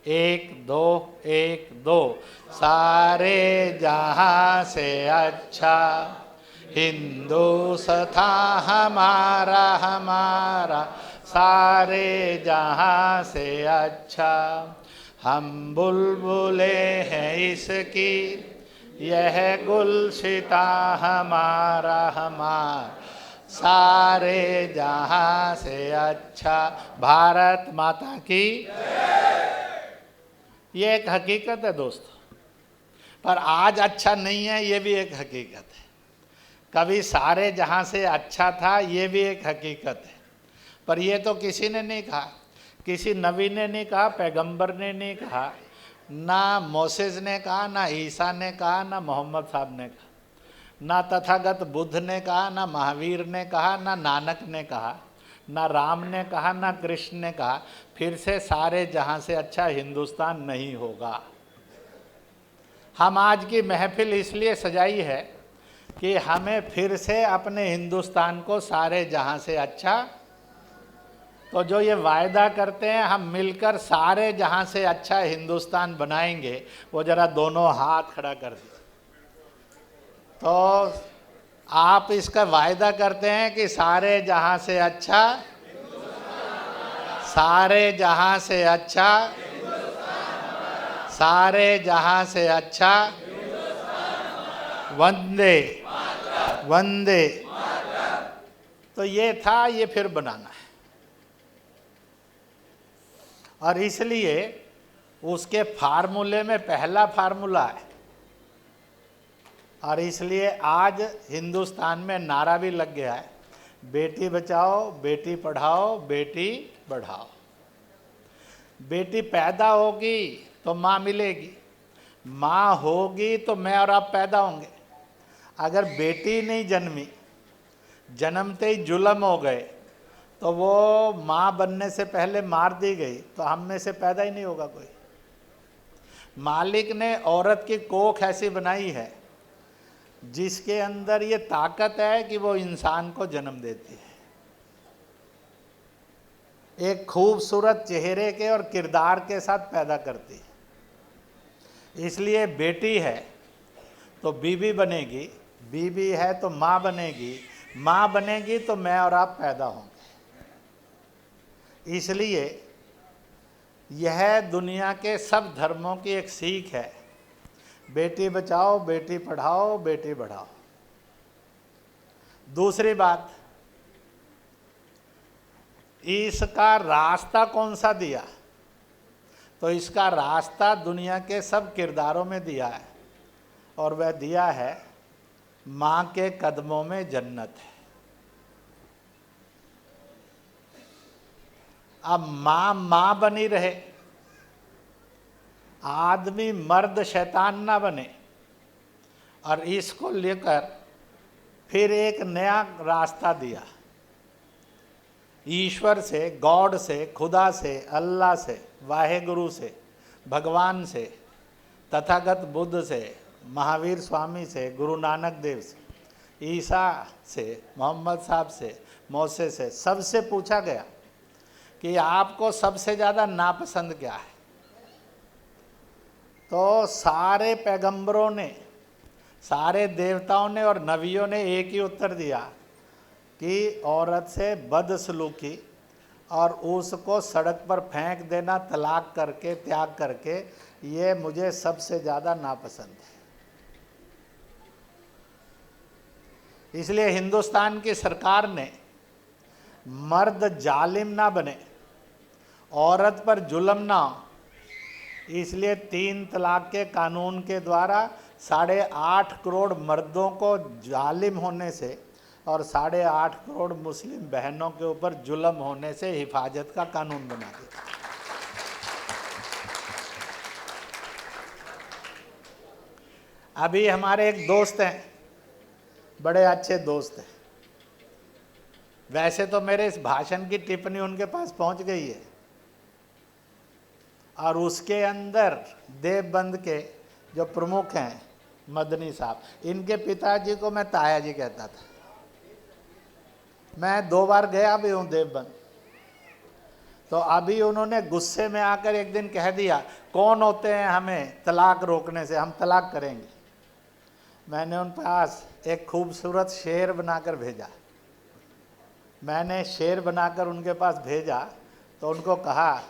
1 2 सारे जहां से अच्छा हिंदुस्तान हमारा हमारा, सारे जहां से अच्छा हम बुलबुले हैं इसकी, यह गुलशिता हमारा हमारा, सारे जहां से अच्छा। भारत माता की। ये एक हकीकत है दोस्तों, पर आज अच्छा नहीं है, ये भी एक हकीकत है। कभी सारे जहां से अच्छा था, ये भी एक हकीकत है। पर ये तो किसी ने नहीं कहा, किसी नबी ने नहीं कहा, पैगंबर ने नहीं कहा, ना मोसेस ने कहा, ना ईसा ने कहा, ना मोहम्मद साहब ने कहा, ना तथागत बुद्ध ने कहा, ना महावीर ने कहा, ना नानक ने कहा, ना राम ने कहा, ना कृष्ण ने कहा फिर से सारे जहां से अच्छा हिंदुस्तान नहीं होगा। हम आज की महफिल इसलिए सजाई है कि हमें फिर से अपने हिंदुस्तान को सारे जहां से अच्छा, तो जो ये वायदा करते हैं हम मिलकर सारे जहां से अच्छा हिंदुस्तान बनाएंगे, वो जरा दोनों हाथ खड़ा कर दीजिए। तो आप इसका वायदा करते हैं कि सारे जहां से अच्छा, सारे जहां से अच्छा, सारे जहां से अच्छा, वंदे वंदे। तो ये था, ये फिर बनाना है। और इसलिए उसके फार्मूले में पहला फार्मूला है। और इसलिए आज हिंदुस्तान में नारा भी लग गया है, बेटी बचाओ, बेटी पढ़ाओ, बेटी बढ़ाओ। बेटी पैदा होगी तो माँ मिलेगी, माँ होगी तो मैं और आप पैदा होंगे। अगर बेटी नहीं जन्मी, जन्मते ही जुल्म हो गए, तो वो माँ बनने से पहले मार दी गई, तो हम में से पैदा ही नहीं होगा कोई। मालिक ने औरत की कोख ऐसी बनाई है जिसके अंदर ये ताकत है कि वो इंसान को जन्म देती है, एक खूबसूरत चेहरे के और किरदार के साथ पैदा करती है। इसलिए बेटी है तो बीबी बनेगी, बीबी है तो माँ बनेगी, माँ बनेगी तो मैं और आप पैदा होंगे। इसलिए यह दुनिया के सब धर्मों की एक सीख है, बेटी बचाओ, बेटी पढ़ाओ, बेटी बढ़ाओ। दूसरी बात, इसका रास्ता कौन सा दिया? तो इसका रास्ता दुनिया के सब किरदारों में दिया है, और वह दिया है माँ के कदमों में जन्नत है। अब माँ माँ बनी रहे, आदमी मर्द शैतान ना बने। और इसको लेकर फिर एक नया रास्ता दिया, ईश्वर से, गॉड से, खुदा से, अल्लाह से, वाहेगुरु से, भगवान से, तथागत बुद्ध से, महावीर स्वामी से, गुरु नानक देव से, ईसा से, मोहम्मद साहब से, मौसे से, सबसे पूछा गया कि आपको सबसे ज़्यादा नापसंद क्या है, तो सारे पैगंबरों ने, सारे देवताओं ने और नबियों ने एक ही उत्तर दिया कि औरत से बदसलूकी और उसको सड़क पर फेंक देना, तलाक करके, त्याग करके, ये मुझे सबसे ज़्यादा नापसंद है। इसलिए हिंदुस्तान की सरकार ने मर्द जालिम ना बने, औरत पर जुल्म ना हो, इसलिए 3 तलाक के कानून के द्वारा 8.5 करोड़ मर्दों को जालिम होने से और 8.5 करोड़ मुस्लिम बहनों के ऊपर जुल्म होने से हिफाजत का कानून बना दिया। अभी हमारे एक दोस्त हैं, बड़े अच्छे दोस्त हैं, वैसे तो मेरे इस भाषण की टिप्पणी उनके पास पहुंच गई है, और उसके अंदर देवबंद के जो प्रमुख हैं मदनी साहब, इनके पिताजी को मैं ताया जी कहता था। मैं 2 बार गया भी हूँ देवबंद, तो अभी उन्होंने गुस्से में आकर एक दिन कह दिया, कौन होते हैं हमें तलाक रोकने से, हम तलाक करेंगे। मैंने उन पास एक खूबसूरत शेर बनाकर भेजा। मैंने शेर बनाकर उनके पास भेजा तो उनको कहा,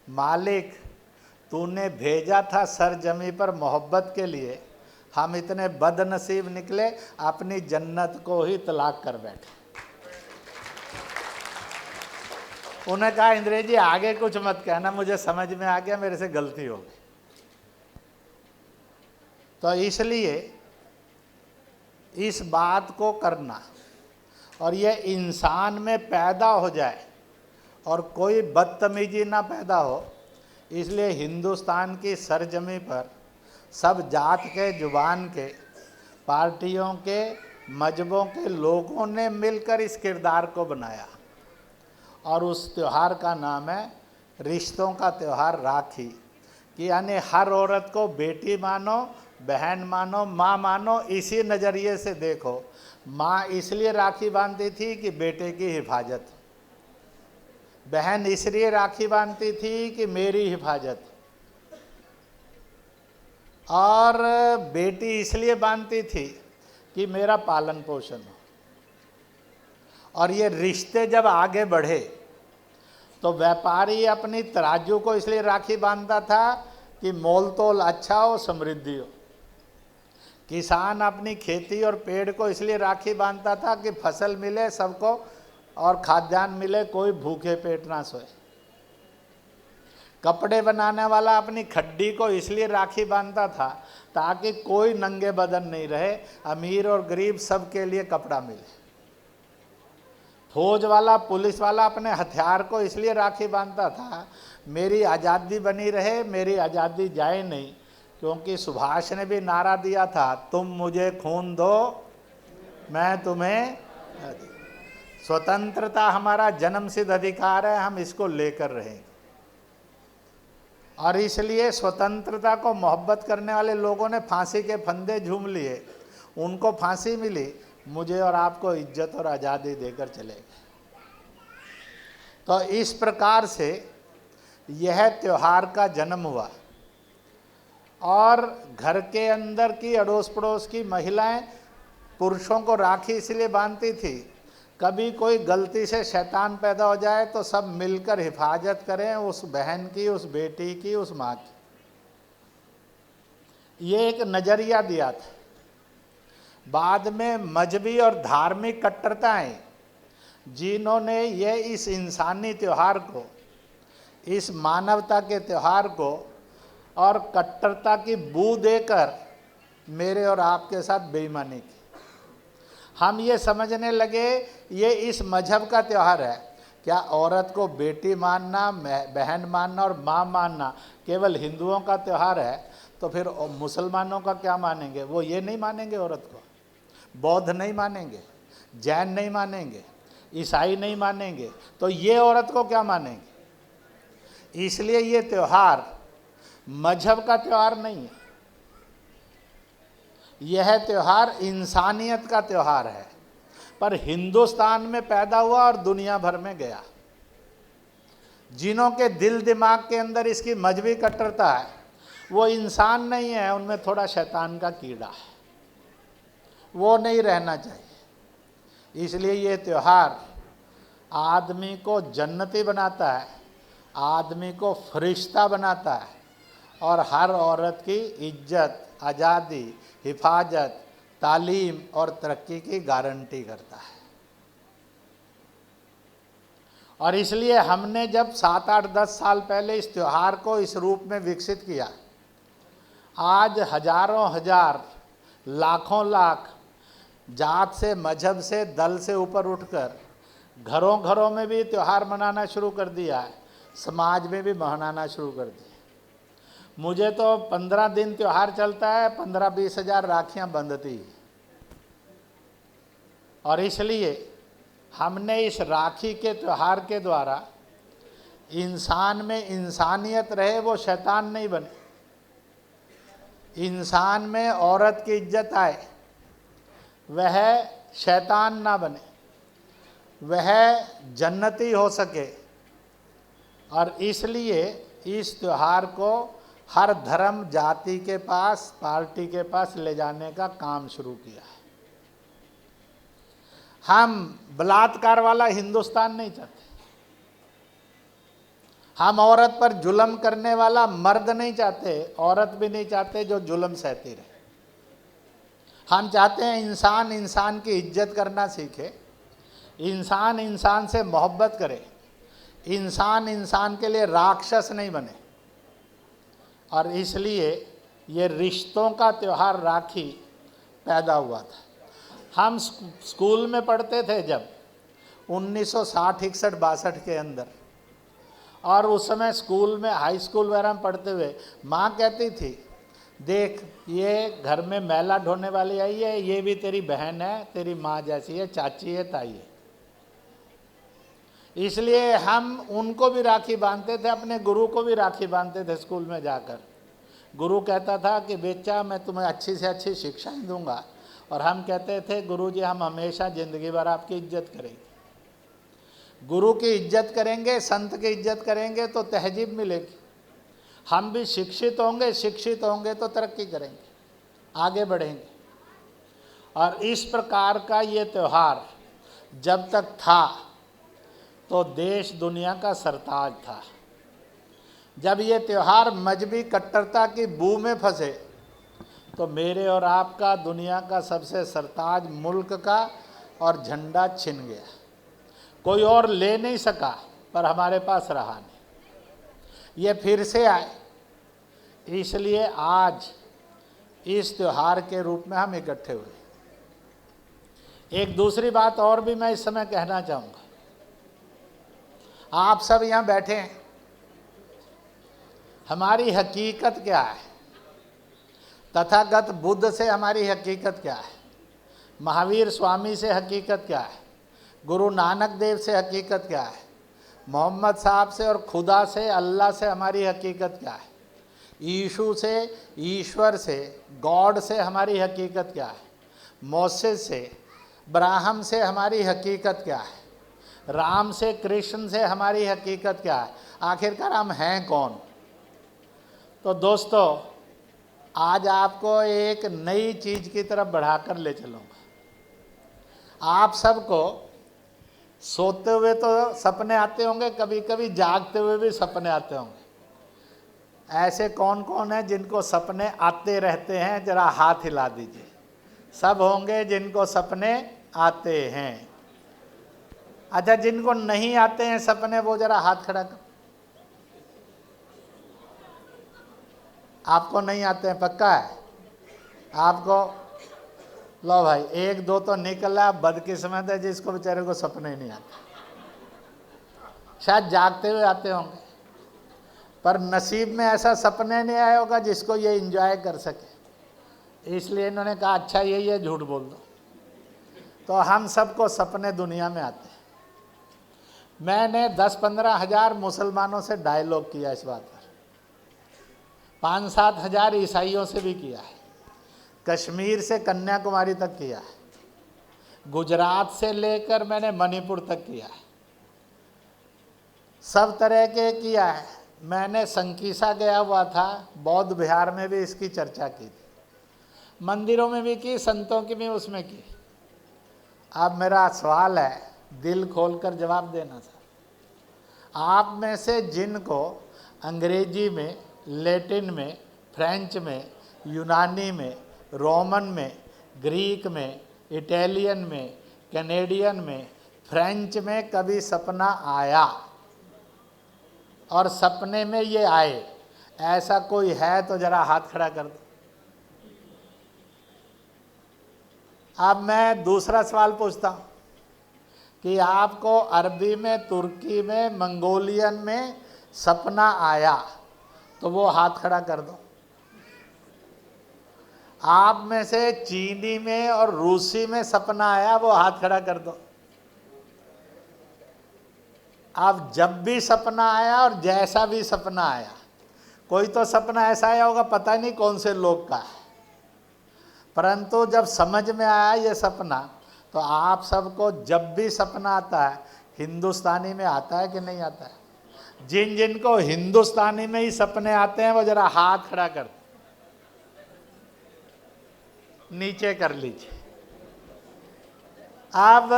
मालिक तूने भेजा था सरजमी पर मोहब्बत के लिए, हम इतने बदनसीब निकले, अपनी जन्नत को ही तलाक कर बैठे। उन्हें कहा, अंग्रेजी आगे कुछ मत कहना, मुझे समझ में आ गया, मेरे से गलती हो गई। तो इसलिए इस बात को करना और ये इंसान में पैदा हो जाए और कोई बदतमीजी ना पैदा हो, इसलिए हिंदुस्तान की सरजमी पर सब जात के, जुबान के, पार्टियों के, मजहबों के लोगों ने मिलकर इस किरदार को बनाया, और उस त्यौहार का नाम है रिश्तों का त्यौहार राखी। कि यानी हर औरत को बेटी मानो, बहन मानो, माँ मानो, इसी नज़रिए से देखो। माँ इसलिए राखी बांधती थी कि बेटे की हिफाजत, बहन इसलिए राखी बांधती थी कि मेरी हिफाजत, और बेटी इसलिए बांधती थी कि मेरा पालन पोषण हो। और ये रिश्ते जब आगे बढ़े तो व्यापारी अपनी तराजू को इसलिए राखी बांधता था कि मोल तोल अच्छा हो, समृद्धि हो। किसान अपनी खेती और पेड़ को इसलिए राखी बांधता था कि फसल मिले सबको और खाद्यान्न मिले, कोई भूखे पेट ना सोए। कपड़े बनाने वाला अपनी खड्डी को इसलिए राखी बांधता था ताकि कोई नंगे बदन नहीं रहे, अमीर और गरीब सबके लिए कपड़ा मिले। फौज वाला, पुलिस वाला अपने हथियार को इसलिए राखी बांधता था, मेरी आज़ादी बनी रहे, मेरी आज़ादी जाए नहीं। क्योंकि सुभाष ने भी नारा दिया था, तुम मुझे खून दो मैं तुम्हें। स्वतंत्रता हमारा जन्मसिद्ध अधिकार है, हम इसको लेकर रहेंगे। और इसलिए स्वतंत्रता को मोहब्बत करने वाले लोगों ने फांसी के फंदे झूम लिए, उनको फांसी मिली, मुझे और आपको इज्जत और आज़ादी देकर चले गए। तो इस प्रकार से यह त्यौहार का जन्म हुआ, और घर के अंदर की अड़ोस पड़ोस की महिलाएं पुरुषों को राखी इसलिए बांधती थी, कभी कोई गलती से शैतान पैदा हो जाए तो सब मिलकर हिफाजत करें उस बहन की, उस बेटी की, उस माँ की। ये एक नज़रिया दिया था। बाद में मजहबी और धार्मिक कट्टरताएं, जिन्होंने ये इस इंसानी त्यौहार को, इस मानवता के त्यौहार को और कट्टरता की बू देकर मेरे और आपके साथ बेईमानी की। हम ये समझने लगे ये इस मजहब का त्यौहार है। क्या औरत को बेटी मानना, बहन मानना और माँ मानना केवल हिंदुओं का त्यौहार है, तो फिर मुसलमानों का क्या मानेंगे? वो ये नहीं मानेंगे औरत को, बौद्ध नहीं मानेंगे, जैन नहीं मानेंगे, ईसाई नहीं मानेंगे, तो ये औरत को क्या मानेंगे? इसलिए ये त्यौहार मजहब का त्यौहार नहीं है, यह त्यौहार इंसानियत का त्यौहार है, पर हिंदुस्तान में पैदा हुआ और दुनिया भर में गया। जिनों के दिल दिमाग के अंदर इसकी मजहबी कट्टरता है, वो इंसान नहीं है, उनमें थोड़ा शैतान का कीड़ा है, वो नहीं रहना चाहिए। इसलिए ये त्यौहार आदमी को जन्नती बनाता है, आदमी को फरिश्ता बनाता है और हर औरत की इज्जत, आज़ादी, हिफाजत, तालीम और तरक्की की गारंटी करता है। और इसलिए हमने जब 7, 8, 10 साल पहले इस त्यौहार को इस रूप में विकसित किया, आज हजारों हजार, लाखों लाख जात से, मजहब से, दल से ऊपर उठकर घरों घरों में भी त्यौहार मनाना शुरू कर दिया है, समाज में भी मनाना शुरू कर दिया। मुझे तो 15 दिन त्यौहार चलता है, 15-20 हज़ार राखियाँ बंधती। और इसलिए हमने इस राखी के त्यौहार के द्वारा इंसान में इंसानियत रहे, वो शैतान नहीं बने, इंसान में औरत की इज्जत आए, वह शैतान ना बने, वह जन्नती हो सके। और इसलिए इस त्यौहार को हर धर्म जाति के पास, पार्टी के पास ले जाने का काम शुरू किया है। हम बलात्कार वाला हिंदुस्तान नहीं चाहते, हम औरत पर जुल्म करने वाला मर्द नहीं चाहते, औरत भी नहीं चाहते जो जुल्म सहती रहे। हम चाहते हैं इंसान इंसान की इज्जत करना सीखे, इंसान इंसान से मोहब्बत करे, इंसान इंसान के लिए राक्षस नहीं बने। और इसलिए ये रिश्तों का त्यौहार राखी पैदा हुआ था। हम स्कूल में पढ़ते थे जब 1960, 61, 62 के अंदर, और उस समय स्कूल में, हाई स्कूल वगैरह में पढ़ते हुए माँ कहती थी, देख ये घर में मैला ढोने वाली आई है, ये भी तेरी बहन है, तेरी माँ जैसी है, चाची है, ताई है। इसलिए हम उनको भी राखी बांधते थे, अपने गुरु को भी राखी बांधते थे स्कूल में जाकर। गुरु कहता था कि बेटा मैं तुम्हें अच्छी से अच्छी शिक्षाएं दूंगा, और हम कहते थे गुरुजी हम हमेशा ज़िंदगी भर आपकी इज्जत करेंगे। गुरु की इज्जत करेंगे, संत की इज्जत करेंगे तो तहजीब मिलेगी। हम भी शिक्षित होंगे तो तरक्की करेंगे, आगे बढ़ेंगे। और इस प्रकार का ये त्यौहार जब तक था तो देश दुनिया का सरताज था। जब ये त्यौहार मजहबी कट्टरता की बू में फंसे तो मेरे और आपका, दुनिया का सबसे सरताज मुल्क का और झंडा छिन गया। कोई और ले नहीं सका, पर हमारे पास रहा नहीं, ये फिर से आए। इसलिए आज इस त्यौहार के रूप में हम इकट्ठे हुए। एक दूसरी बात और भी मैं इस समय कहना चाहूँगा। आप सब यहाँ बैठे हैं, हमारी हकीकत क्या है? तथागत बुद्ध से हमारी हकीकत क्या है? महावीर स्वामी से हकीकत क्या है? गुरु नानक देव से हकीकत क्या है? मोहम्मद साहब से और खुदा से, अल्लाह से हमारी हकीकत क्या है? यीशु से, ईश्वर से, गॉड से हमारी हकीकत क्या है? मोसेस से, अब्राहम से हमारी हकीकत क्या है? राम से, कृष्ण से हमारी हकीकत क्या है? आखिरकार हम हैं कौन? तो दोस्तों, आज आपको एक नई चीज़ की तरफ बढ़ाकर ले चलूँगा। आप सबको सोते हुए तो सपने आते होंगे, कभी कभी जागते हुए भी सपने आते होंगे। ऐसे कौन कौन है जिनको सपने आते रहते हैं? जरा हाथ हिला दीजिए। सब होंगे जिनको सपने आते हैं। अच्छा, जिनको नहीं आते हैं सपने, वो जरा हाथ खड़ा कर। आपको नहीं आते हैं, पक्का है आपको? लो भाई, 1-2 तो निकला। बदकिस्मत है जिसको बेचारे को सपने ही नहीं आते। शायद जागते हुए आते होंगे, पर नसीब में ऐसा सपने नहीं आया होगा जिसको ये एंजॉय कर सके। इसलिए इन्होंने कहा अच्छा यही है, झूठ बोल दो। तो हम सबको सपने दुनिया में आते हैं। मैंने 10-15 हज़ार मुसलमानों से डायलॉग किया इस बात पर, 5-7 हज़ार ईसाइयों से भी किया है, कश्मीर से कन्याकुमारी तक किया है, गुजरात से लेकर मैंने मणिपुर तक किया है, सब तरह के किया है। मैंने संकीसा गया हुआ था, बौद्ध विहार में भी इसकी चर्चा की थी, मंदिरों में भी की, संतों की भी उसमें की। अब मेरा सवाल है, दिल खोलकर जवाब देना सर, आप में से जिनको अंग्रेजी में, लैटिन में, फ्रेंच में, यूनानी में, रोमन में, ग्रीक में, इटालियन में, कैनेडियन में, फ्रेंच में कभी सपना आया और सपने में ये आए, ऐसा कोई है तो जरा हाथ खड़ा कर दो। अब मैं दूसरा सवाल पूछता हूँ कि आपको अरबी में, तुर्की में, मंगोलियन में सपना आया तो वो हाथ खड़ा कर दो। आप में से चीनी में और रूसी में सपना आया, वो हाथ खड़ा कर दो। अब जब भी सपना आया और जैसा भी सपना आया, कोई तो सपना ऐसा आया होगा पता नहीं कौन से लोग का है, परंतु जब समझ में आया ये सपना, तो आप सबको जब भी सपना आता है हिंदुस्तानी में आता है कि नहीं आता है? जिन जिनको हिंदुस्तानी में ही सपने आते हैं वो जरा हाथ खड़ा कर नीचे कर लीजिए। अब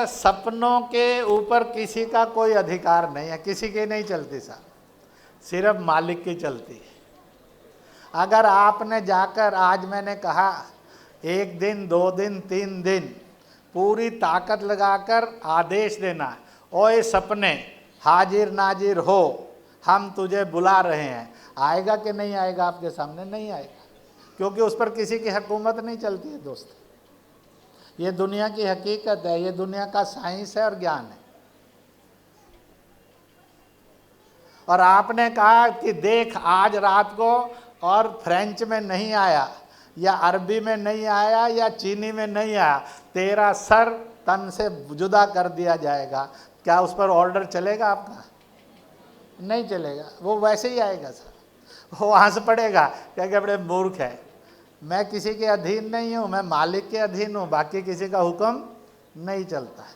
सपनों के ऊपर किसी का कोई अधिकार नहीं है, किसी की नहीं चलती साहब, सिर्फ मालिक की चलती है। अगर आपने जाकर, आज मैंने कहा, 1 दिन, 2 दिन, 3 दिन पूरी ताकत लगाकर आदेश देना, ओए सपने हाजिर नाजिर हो, हम तुझे बुला रहे हैं, आएगा कि नहीं आएगा आपके सामने? नहीं आएगा, क्योंकि उस पर किसी की हुकूमत नहीं चलती है दोस्त। ये दुनिया की हकीकत है, ये दुनिया का साइंस है और ज्ञान है। और आपने कहा कि देख आज रात को और फ्रेंच में नहीं आया, या अरबी में नहीं आया, या चीनी में नहीं आया, तेरा सर तन से जुदा कर दिया जाएगा। क्या उस पर ऑर्डर चलेगा आपका? नहीं चलेगा, वो वैसे ही आएगा सर, वो हंस पड़ेगा, क्या बड़े मूर्ख है, मैं किसी के अधीन नहीं हूँ, मैं मालिक के अधीन हूँ, बाकी किसी का हुक्म नहीं चलता है।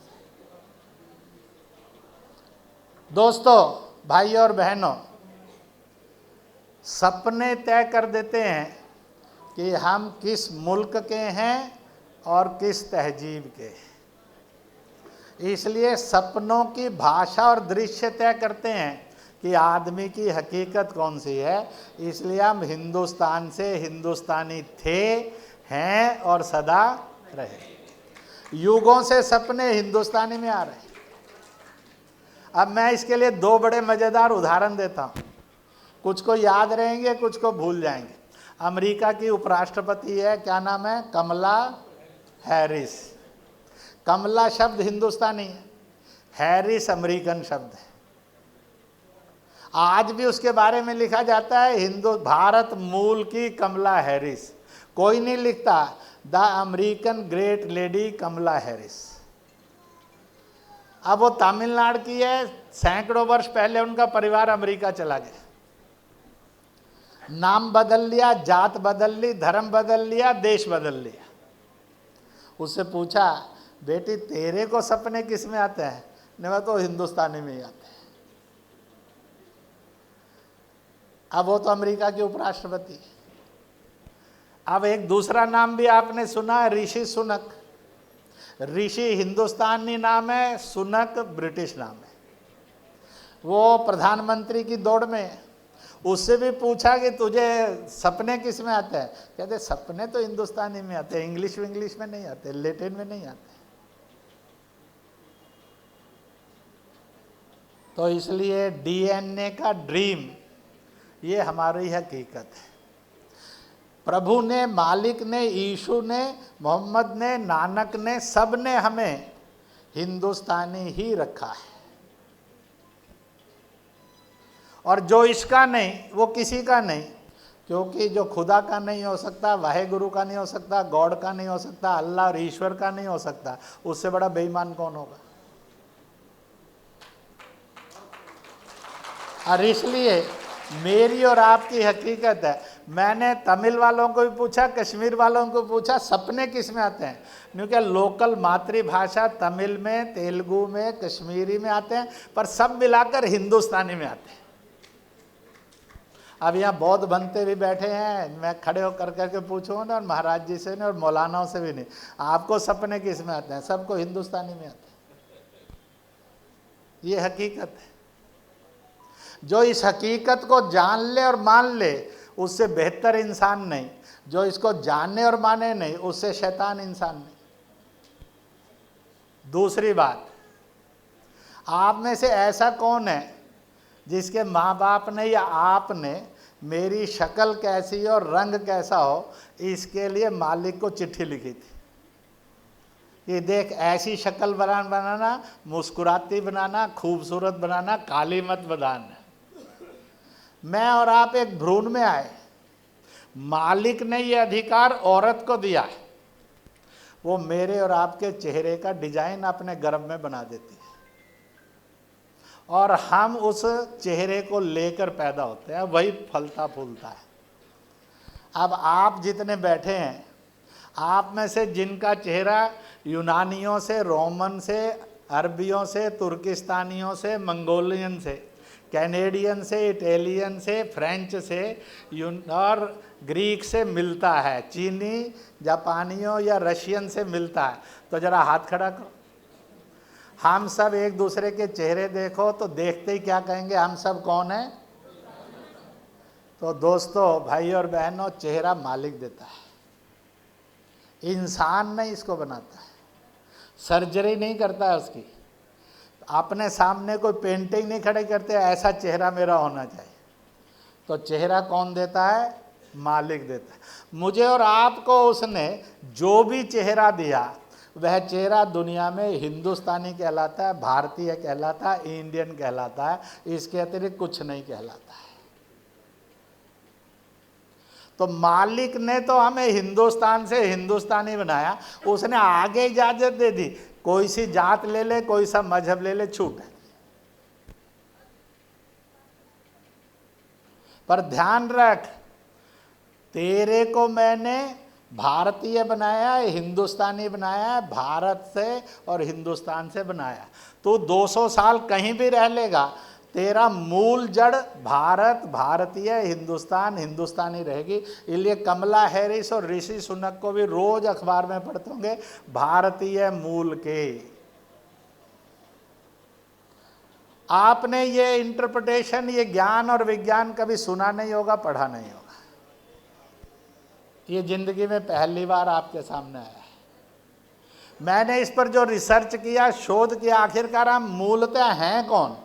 दोस्तों, भाइयों और बहनों, सपने तय कर देते हैं कि हम किस मुल्क के हैं और किस तहजीब के हैं। इसलिए सपनों की भाषा और दृश्य तय करते हैं कि आदमी की हकीकत कौन सी है। इसलिए हम हिंदुस्तान से हिंदुस्तानी थे, हैं और सदा रहे। युगों से सपने हिंदुस्तानी में आ रहे हैं। अब मैं इसके लिए 2 बड़े मज़ेदार उदाहरण देता हूँ, कुछ को याद रहेंगे, कुछ को भूल जाएंगे। अमेरिका की उपराष्ट्रपति है, क्या नाम है? कमला हैरिस। कमला शब्द हिंदुस्तानी है, हैरिस अमेरिकन शब्द है। आज भी उसके बारे में लिखा जाता है हिंदू भारत मूल की कमला हैरिस, कोई नहीं लिखता the American great lady Kamala Harris. अब वो तमिलनाडु की है, सैकड़ों वर्ष पहले उनका परिवार अमेरिका चला गया, नाम बदल लिया, जात बदल ली, धर्म बदल लिया, देश बदल लिया। उससे पूछा, बेटी तेरे को सपने किस में आते हैं? नहीं, तो हिंदुस्तानी में ही आते हैं। अब वो तो अमेरिका के उपराष्ट्रपति। अब एक दूसरा नाम भी आपने सुना है, ऋषि सुनक। ऋषि हिंदुस्तानी नाम है, सुनक ब्रिटिश नाम है। वो प्रधानमंत्री की दौड़ में है। उससे भी पूछा कि तुझे सपने किस में आते हैं? कहते सपने तो हिंदुस्तानी में आते हैं, इंग्लिश में नहीं आते, लैटिन में नहीं आते। तो इसलिए डीएनए का ड्रीम, ये हमारी हकीकत है। प्रभु ने, मालिक ने, यीशु ने, मोहम्मद ने, नानक ने, सब ने हमें हिंदुस्तानी ही रखा है। और जो इसका नहीं वो किसी का नहीं, क्योंकि जो खुदा का नहीं हो सकता, वाहेगुरु का नहीं हो सकता, गॉड का नहीं हो सकता, अल्लाह और ईश्वर का नहीं हो सकता, उससे बड़ा बेईमान कौन होगा? और इसलिए मेरी और आपकी हकीकत है, मैंने तमिल वालों को भी पूछा, कश्मीर वालों को पूछा, सपने किस में आते हैं, क्योंकि लोकल मातृभाषा तमिल में, तेलुगु में, कश्मीरी में आते हैं, पर सब मिलाकर हिंदुस्तानी में आते हैं। अब यहाँ बौद्ध बनते भी बैठे हैं, मैं खड़े होकर करके पूछूंगा ना, और महाराज जी से नहीं और मौलानाओं से भी नहीं, आपको सपने किस में आते हैं, सबको हिंदुस्तानी में आते हैं। ये हकीकत है। जो इस हकीकत को जान ले और मान ले, उससे बेहतर इंसान नहीं। जो इसको जानने और माने नहीं, उससे शैतान इंसान नहीं। दूसरी बात, आप में से ऐसा कौन है जिसके माँ बाप ने या आपने मेरी शक्ल कैसी और रंग कैसा हो इसके लिए मालिक को चिट्ठी लिखी थी कि देख ऐसी शक्ल बनाना, मुस्कुराती बनाना, खूबसूरत बनाना, काली मत बनाना। मैं और आप एक भ्रूण में आए, मालिक ने ये अधिकार औरत को दिया है, वो मेरे और आपके चेहरे का डिजाइन अपने गर्भ में बना देती है और हम उस चेहरे को लेकर पैदा होते हैं, वही फलता फूलता है। अब आप जितने बैठे हैं, आप में से जिनका चेहरा यूनानियों से, रोमन से, अरबियों से, तुर्किस्तानियों से, मंगोलियन से, कैनेडियन से, इटालियन से, फ्रेंच से और ग्रीक से मिलता है, चीनी, जापानियों या रशियन से मिलता है, तो जरा हाथ खड़ा करो। हम सब एक दूसरे के चेहरे देखो तो देखते ही क्या कहेंगे, हम सब कौन है? तो दोस्तों, भाई और बहनों, चेहरा मालिक देता है, इंसान नहीं इसको बनाता है, सर्जरी नहीं करता है उसकी। अपने सामने कोई पेंटिंग नहीं खड़े करते ऐसा चेहरा मेरा होना चाहिए। तो चेहरा कौन देता है? मालिक देता है। मुझे और आपको उसने जो भी चेहरा दिया, वह चेहरा दुनिया में हिंदुस्तानी कहलाता है, भारतीय कहलाता है, इंडियन कहलाता है, इसके अतिरिक्त कुछ नहीं कहलाता है। तो मालिक ने तो हमें हिंदुस्तान से हिंदुस्तानी बनाया, उसने आगे इजाजत दे दी, कोई सी जात ले ले, कोई सा मजहब ले ले, छूट है। पर ध्यान रख, तेरे को मैंने भारतीय बनाया है, हिंदुस्तानी बनाया है, भारत से और हिंदुस्तान से बनाया। तो 200 साल कहीं भी रह लेगा, तेरा मूल जड़ भारत, भारतीय, हिंदुस्तान, हिंदुस्तानी रहेगी। इसलिए कमला हैरिस और ऋषि सुनक को भी रोज अखबार में पढ़ते होंगे, भारतीय मूल के। आपने ये इंटरप्रिटेशन, ये ज्ञान और विज्ञान कभी सुना नहीं होगा, पढ़ा नहीं होगा। ये जिंदगी में पहली बार आपके सामने आया है। मैंने इस पर जो रिसर्च किया, शोध किया, आखिरकार हम मूलतः हैं कौन?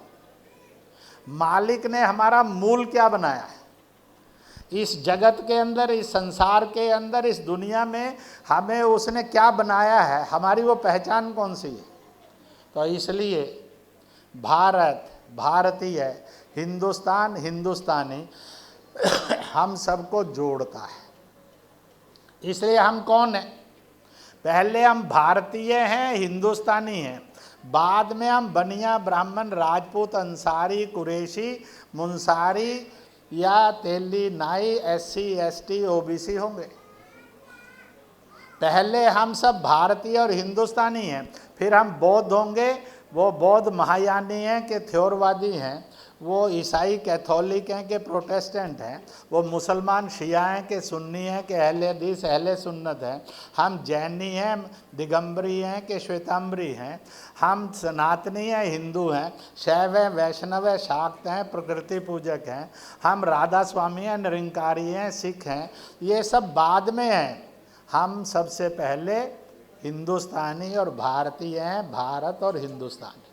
मालिक ने हमारा मूल क्या बनाया है? इस जगत के अंदर, इस संसार के अंदर, इस दुनिया में हमें उसने क्या बनाया है? हमारी वो पहचान कौन सी है? तो इसलिए भारत, भारतीय, हिंदुस्तान, हिंदुस्तानी हम सबको जोड़ता है। इसलिए हम कौन हैं? पहले हम भारतीय हैं, हिंदुस्तानी हैं, बाद में हम बनिया, ब्राह्मण, राजपूत, अंसारी, कुरैशी, मुंसारी या तेली, नाई, SC, ST, OBC होंगे। पहले हम सब भारतीय और हिंदुस्तानी हैं, फिर हम बौद्ध होंगे। वो बौद्ध महायानी हैं कि थ्योरवादी हैं, वो ईसाई कैथोलिक हैं कि प्रोटेस्टेंट हैं, वो मुसलमान शिया हैं कि सुन्नी हैं कि अहले हदीस, अहले सुन्नत हैं, हम जैनी हैं, दिगंबरी हैं कि श्वेतांबरी हैं, हम सनातनी हैं, हिंदू हैं, शैव हैं, वैष्णव हैं, शाक्त हैं, प्रकृति पूजक हैं, हम राधा स्वामी हैं, निरंकारी हैं, सिख हैं। ये सब बाद में हैं। हम सबसे पहले हिंदुस्तानी और भारतीय हैं, भारत और हिंदुस्तानी।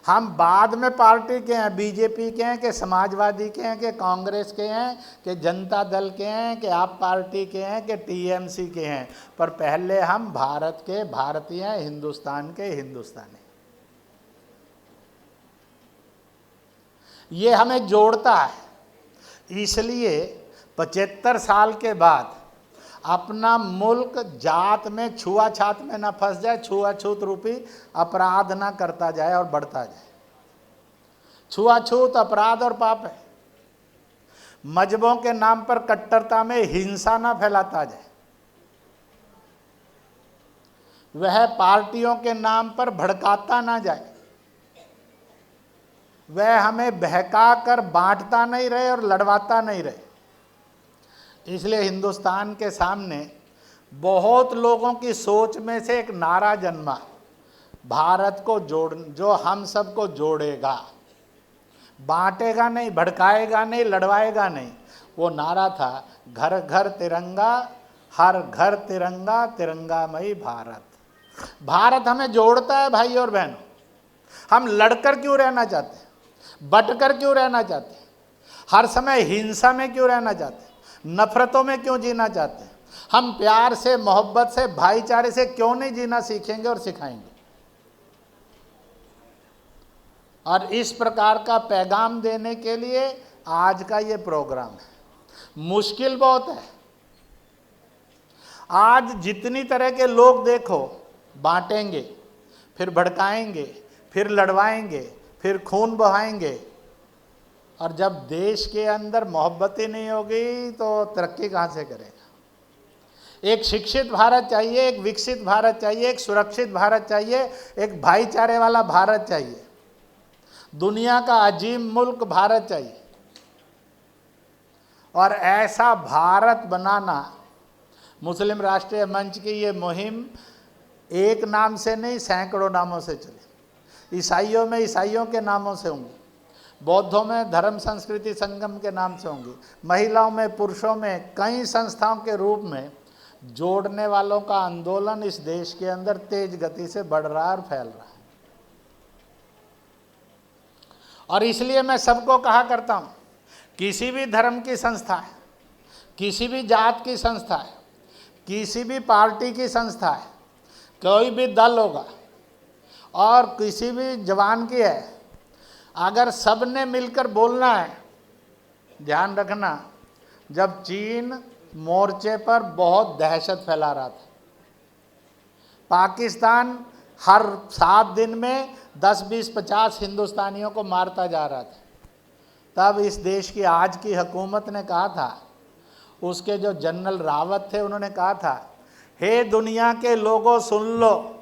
हम बाद में पार्टी के हैं, बीजेपी के हैं कि समाजवादी के हैं कि कांग्रेस के हैं कि जनता दल के हैं कि आप पार्टी के हैं कि TMC के हैं, पर पहले हम भारत के भारतीय हैं, हिंदुस्तान के हिंदुस्तानी। ये हमें जोड़ता है। इसलिए 75 साल के बाद अपना मुल्क जात में, छुआछात में ना फंस जाए, छुआछूत रूपी अपराध ना करता जाए और बढ़ता जाए। छुआछूत अपराध और पाप है। मजहबों के नाम पर कट्टरता में हिंसा ना फैलाता जाए, वह पार्टियों के नाम पर भड़काता ना जाए, वह हमें बहका कर बांटता नहीं रहे और लड़वाता नहीं रहे। इसलिए हिंदुस्तान के सामने बहुत लोगों की सोच में से एक नारा जन्मा, भारत को जोड़, जो हम सबको जोड़ेगा, बांटेगा नहीं, भड़काएगा नहीं, लड़वाएगा नहीं। वो नारा था, घर घर तिरंगा, हर घर तिरंगा, तिरंगामयी भारत। भारत हमें जोड़ता है भाई और बहनों। हम लड़कर क्यों रहना चाहते हैं, बटकर क्यों रहना चाहते हैं, हर समय हिंसा में क्यों रहना चाहते हैं, नफरतों में क्यों जीना चाहते हैं? हम प्यार से, मोहब्बत से, भाईचारे से क्यों नहीं जीना सीखेंगे और सिखाएंगे? और इस प्रकार का पैगाम देने के लिए आज का ये प्रोग्राम है। मुश्किल बहुत है। आज जितनी तरह के लोग देखो, बांटेंगे, फिर भड़काएंगे, फिर लड़वाएंगे, फिर खून बहाएंगे, और जब देश के अंदर मोहब्बत ही नहीं होगी तो तरक्की कहाँ से करेगा? एक शिक्षित भारत चाहिए, एक विकसित भारत चाहिए, एक सुरक्षित भारत चाहिए, एक भाईचारे वाला भारत चाहिए, दुनिया का अजीम मुल्क भारत चाहिए। और ऐसा भारत बनाना, मुस्लिम राष्ट्रीय मंच की ये मुहिम एक नाम से नहीं, सैकड़ों नामों से चले। ईसाइयों में ईसाइयों के नामों से होंगी, बौद्धों में धर्म संस्कृति संगम के नाम से होंगी, महिलाओं में, पुरुषों में, कई संस्थाओं के रूप में जोड़ने वालों का आंदोलन इस देश के अंदर तेज गति से बढ़ रहा है और फैल रहा है। और इसलिए मैं सबको कहा करता हूँ, किसी भी धर्म की संस्था है, किसी भी जात की संस्था है, किसी भी पार्टी की संस्था है, कोई भी दल होगा और किसी भी जवान की है, अगर सब ने मिलकर बोलना है, ध्यान रखना, जब चीन मोर्चे पर बहुत दहशत फैला रहा था, पाकिस्तान हर 7 दिन में 10, 20, 50 हिंदुस्तानियों को मारता जा रहा था, तब इस देश की आज की हुकूमत ने कहा था, उसके जो जनरल रावत थे उन्होंने कहा था, हे दुनिया के लोगों सुन लो,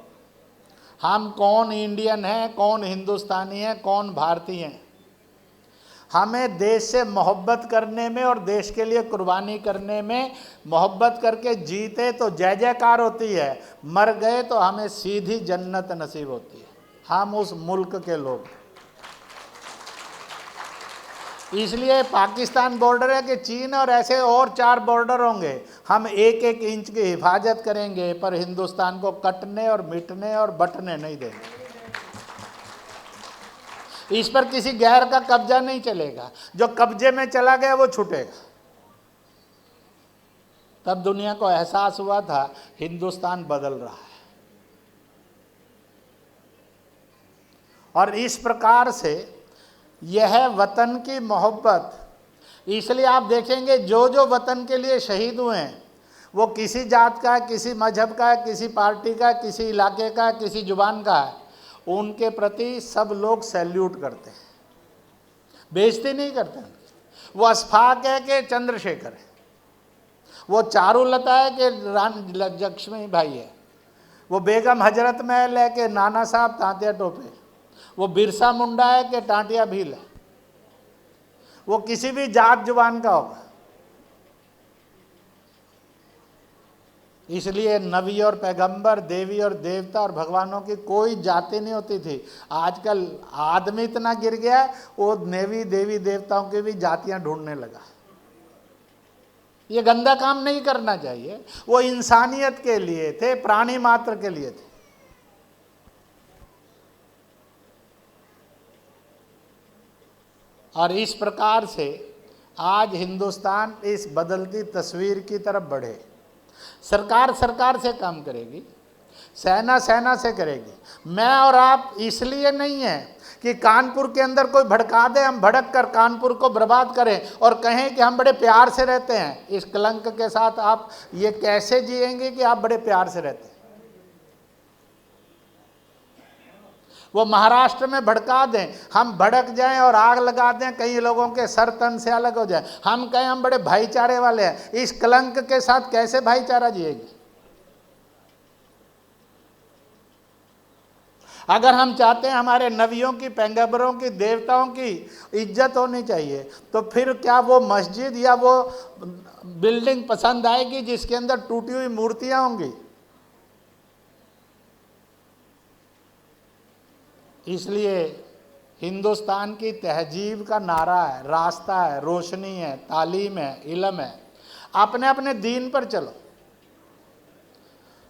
हम कौन इंडियन हैं, कौन हिंदुस्तानी हैं, कौन भारतीय हैं। हमें देश से मोहब्बत करने में और देश के लिए कुर्बानी करने में, मोहब्बत करके जीते तो जय जयकार होती है, मर गए तो हमें सीधी जन्नत नसीब होती है। हम उस मुल्क के लोग, इसलिए पाकिस्तान बॉर्डर है कि चीन और ऐसे और 4 बॉर्डर होंगे, हम 1-1 इंच की हिफाजत करेंगे, पर हिंदुस्तान को कटने और मिटने और बंटने नहीं देंगे। इस पर किसी गैर का कब्जा नहीं चलेगा, जो कब्जे में चला गया वो छूटेगा। तब दुनिया को एहसास हुआ था हिंदुस्तान बदल रहा है। और इस प्रकार से यह वतन की मोहब्बत, इसलिए आप देखेंगे जो जो वतन के लिए शहीद हुए हैं, वो किसी जात का है, किसी मजहब का है, किसी पार्टी का, किसी इलाके का, किसी जुबान का है, उनके प्रति सब लोग सैल्यूट करते हैं, बेइज्जती नहीं करते हैं। वो अशफाक है कि चंद्रशेखर है, वो चारुलता है कि रानी लक्ष्मी भाई है, वो बेगम हजरत महल है कि नाना साहब तांतिया टोपे, वो बिरसा मुंडा है कि टांटिया भील है, वो किसी भी जात जुबान का होगा। इसलिए नबी और पैगंबर, देवी और देवता और भगवानों की कोई जाति नहीं होती थी। आजकल आदमी इतना गिर गया, वो देवी देवताओं की भी जातियां ढूंढने लगा। ये गंदा काम नहीं करना चाहिए, वो इंसानियत के लिए थे, प्राणी मात्र के लिए थे। और इस प्रकार से आज हिंदुस्तान इस बदलती तस्वीर की तरफ बढ़े। सरकार सरकार से काम करेगी, सेना सेना से करेगी। मैं और आप इसलिए नहीं है कि कानपुर के अंदर कोई भड़का दे, हम भड़क कर कानपुर को बर्बाद करें और कहें कि हम बड़े प्यार से रहते हैं। इस कलंक के साथ आप ये कैसे जिएंगे कि आप बड़े प्यार से रहते हैं? वो महाराष्ट्र में भड़का दें, हम भड़क जाएं और आग लगा दें, कई लोगों के सर तन से अलग हो जाए, हम कहें हम बड़े भाईचारे वाले हैं, इस कलंक के साथ कैसे भाईचारा जिएगी? अगर हम चाहते हैं हमारे नबियों की, पैगंबरों की, देवताओं की इज्जत होनी चाहिए, तो फिर क्या वो मस्जिद या वो बिल्डिंग पसंद आएगी जिसके अंदर टूटी हुई मूर्तियां होंगी? इसलिए हिंदुस्तान की तहजीब का नारा है, रास्ता है, रोशनी है, तालीम है, इल्म है। अपने अपने दीन पर चलो,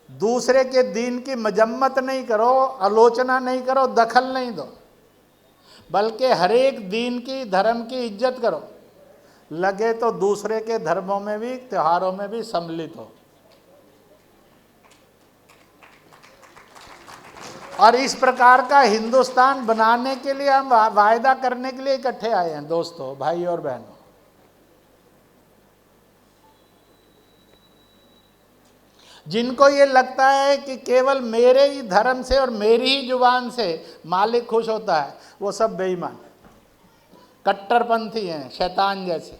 दूसरे के दीन की मजम्मत नहीं करो, आलोचना नहीं करो, दखल नहीं दो, बल्कि हर एक दीन की, धर्म की इज्जत करो। लगे तो दूसरे के धर्मों में भी, त्योहारों में भी सम्मिलित हो। और इस प्रकार का हिंदुस्तान बनाने के लिए हम वायदा करने के लिए इकट्ठे आए हैं दोस्तों, भाई और बहनों। जिनको ये लगता है कि केवल मेरे ही धर्म से और मेरी ही जुबान से मालिक खुश होता है, वो सब बेईमान, कट्टरपंथी हैं, शैतान जैसे।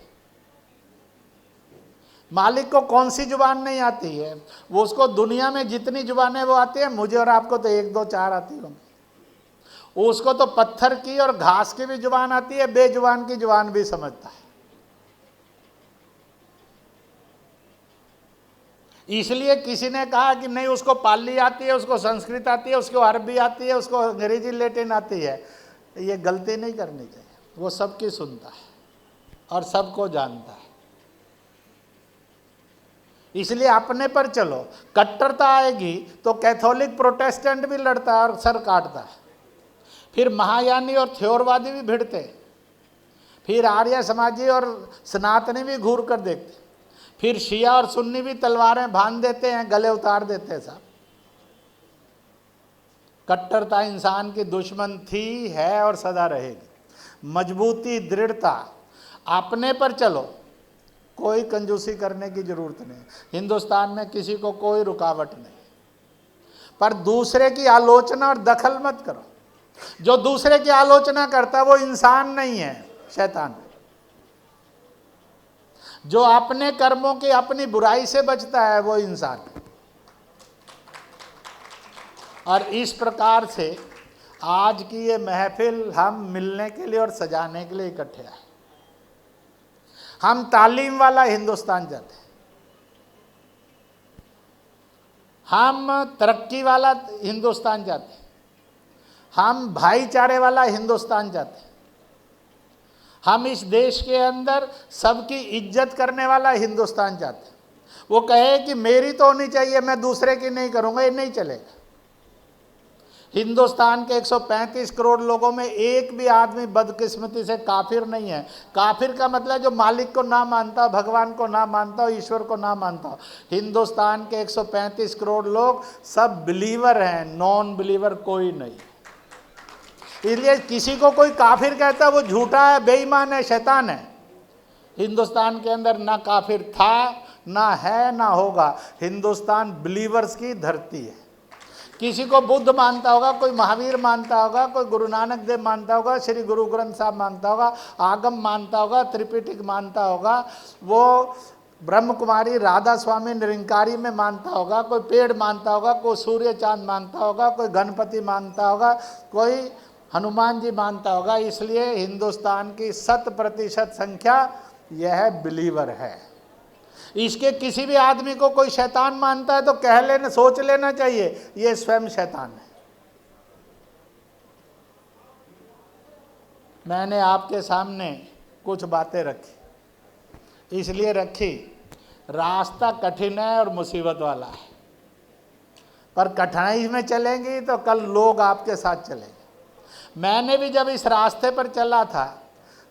मालिक को कौन सी जुबान नहीं आती है? वो उसको दुनिया में जितनी जुबानें वो आती है, मुझे और आपको तो 1 2 4 आती होंगी। उसको तो पत्थर की और घास की भी जुबान आती है, बेजुबान की जुबान भी समझता है। इसलिए किसी ने कहा कि नहीं, उसको पाली आती है, उसको संस्कृत आती है, उसको अरबी आती है, उसको अंग्रेजी लैटिन आती है। ये गलती नहीं करनी चाहिए। वो सबकी सुनता है और सबको जानता है। इसलिए अपने पर चलो। कट्टरता आएगी तो कैथोलिक प्रोटेस्टेंट भी लड़ता है और सर काटता है, फिर महायानी और थ्योरवादी भी भिड़ते, फिर आर्य समाजी और सनातनी भी घूर कर देखते, फिर शिया और सुन्नी भी तलवारें बांध देते हैं, गले उतार देते हैं साहब। कट्टरता इंसान की दुश्मन थी, है और सदा रहेगी। मजबूती, दृढ़ता, अपने पर चलो, कोई कंजूसी करने की जरूरत नहीं। हिंदुस्तान में किसी को कोई रुकावट नहीं, पर दूसरे की आलोचना और दखल मत करो। जो दूसरे की आलोचना करता है वो इंसान नहीं है, शैतान है। जो अपने कर्मों की, अपनी बुराई से बचता है, वो इंसान है। और इस प्रकार से आज की ये महफिल हम मिलने के लिए और सजाने के लिए इकट्ठे आए। हम तालीम वाला हिंदुस्तान चाहते हैं, हम तरक्की वाला हिंदुस्तान चाहते हैं, हम भाईचारे वाला हिंदुस्तान चाहते हैं, हम इस देश के अंदर सबकी इज्जत करने वाला हिंदुस्तान चाहते हैं। वो कहे कि मेरी तो होनी चाहिए, मैं दूसरे की नहीं करूँगा, ये नहीं चलेगा। हिंदुस्तान के 135 करोड़ लोगों में एक भी आदमी बदकिस्मती से काफिर नहीं है। काफिर का मतलब जो मालिक को ना मानता हो, भगवान को ना मानता हो, ईश्वर को ना मानता हो। हिंदुस्तान के 135 करोड़ लोग सब बिलीवर हैं, नॉन बिलीवर कोई नहीं। इसलिए किसी को कोई काफिर कहता है वो झूठा है, बेईमान है, शैतान है। हिंदुस्तान के अंदर ना काफिर था, ना है, ना होगा। हिंदुस्तान बिलीवर्स की धरती है। किसी को बुद्ध मानता होगा, कोई महावीर मानता होगा, कोई गुरु नानक देव मानता होगा, श्री गुरु ग्रंथ साहब मानता होगा, आगम मानता होगा, त्रिपिटक मानता होगा, वो ब्रह्म कुमारी राधा स्वामी निरंकारी में मानता होगा, कोई पेड़ मानता होगा, कोई सूर्य चांद मानता होगा, कोई गणपति मानता होगा, कोई हनुमान जी मानता होगा। इसलिए हिंदुस्तान की 100% संख्या यह बिलीवर है। इसके किसी भी आदमी को कोई शैतान मानता है तो कह लेना, सोच लेना चाहिए ये स्वयं शैतान है। मैंने आपके सामने कुछ बातें रखी, इसलिए रखी, रास्ता कठिन है और मुसीबत वाला है, पर कठिनाई में चलेंगी तो कल लोग आपके साथ चलेंगे। मैंने भी जब इस रास्ते पर चला था,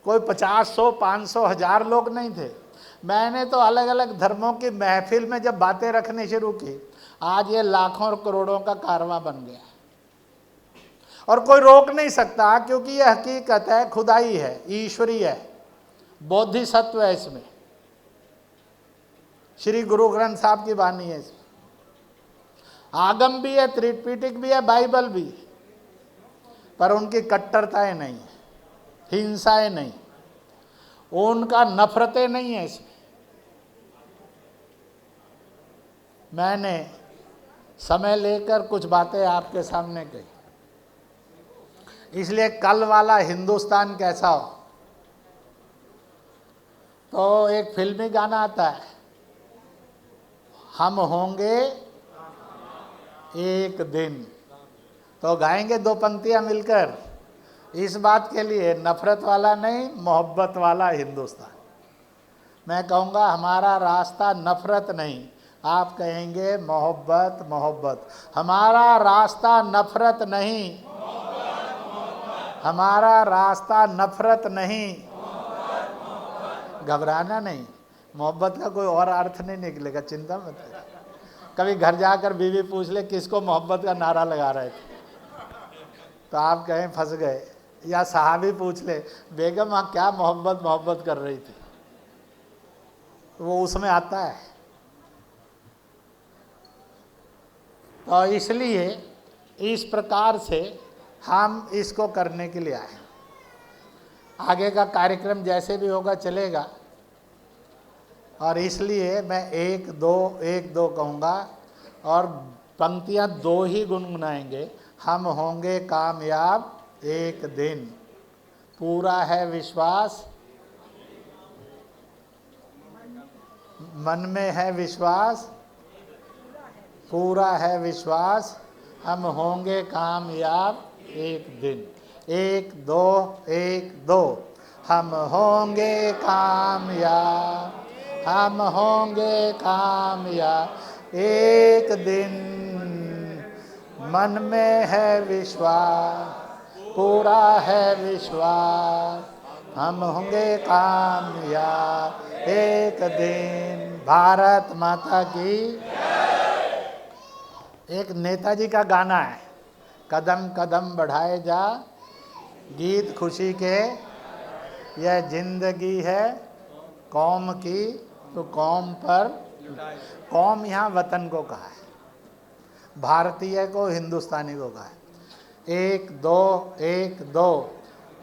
कोई 50, 100, 500, 1000 लोग नहीं थे। मैंने तो अलग अलग धर्मों की महफिल में जब बातें रखनी शुरू की, आज ये लाखों और करोड़ों का कारवां बन गया और कोई रोक नहीं सकता, क्योंकि ये हकीकत है, खुदाई है, ईश्वरी है, बोधिसत्व है। इसमें श्री गुरु ग्रंथ साहब की वाणी है, इसमें आगम भी है, त्रिपिटक भी है, बाइबल भी है। पर उनकी कट्टरताएं नहीं है, हिंसाएं नहीं, उनका नफरतें नहीं है इसमें। मैंने समय लेकर कुछ बातें आपके सामने कही, इसलिए कल वाला हिंदुस्तान कैसा हो, तो एक फिल्मी गाना आता है, हम होंगे एक दिन, तो गाएंगे दो पंक्तियां मिलकर, इस बात के लिए नफरत वाला नहीं, मोहब्बत वाला हिंदुस्तान। मैं कहूँगा हमारा रास्ता नफरत नहीं, आप कहेंगे मोहब्बत मोहब्बत। हमारा रास्ता नफरत नहीं, हमारा रास्ता नफरत नहीं, घबराना नहीं, मोहब्बत का कोई और अर्थ नहीं निकलेगा, चिंता मत करिए। कभी घर जाकर बीवी पूछ ले किसको मोहब्बत का नारा लगा रहे थे, तो आप कहें फंस गए, या साहबी पूछ ले बेगम हाँ क्या मोहब्बत मोहब्बत कर रही थी, वो उसमें आता है। तो इसलिए इस प्रकार से हम इसको करने के लिए आए। आगे का कार्यक्रम जैसे भी होगा चलेगा, और इसलिए मैं एक दो कहूँगा और पंक्तियाँ दो ही गुनगुनाएंगे। हम होंगे कामयाब एक दिन, पूरा है विश्वास, मन में है विश्वास, पूरा है विश्वास, हम होंगे कामयाब एक दिन। एक दो, हम होंगे कामयाब, हम होंगे कामयाब एक दिन, मन में है विश्वास, पूरा है विश्वास, हम होंगे कामयाब एक दिन। भारत माता की। एक नेताजी का गाना है, कदम कदम बढ़ाए जा, गीत खुशी के, यह जिंदगी है कौम की तो कौम पर, कौम यहाँ वतन को कहा है, भारतीय को हिंदुस्तानी को कहा है। एक दो,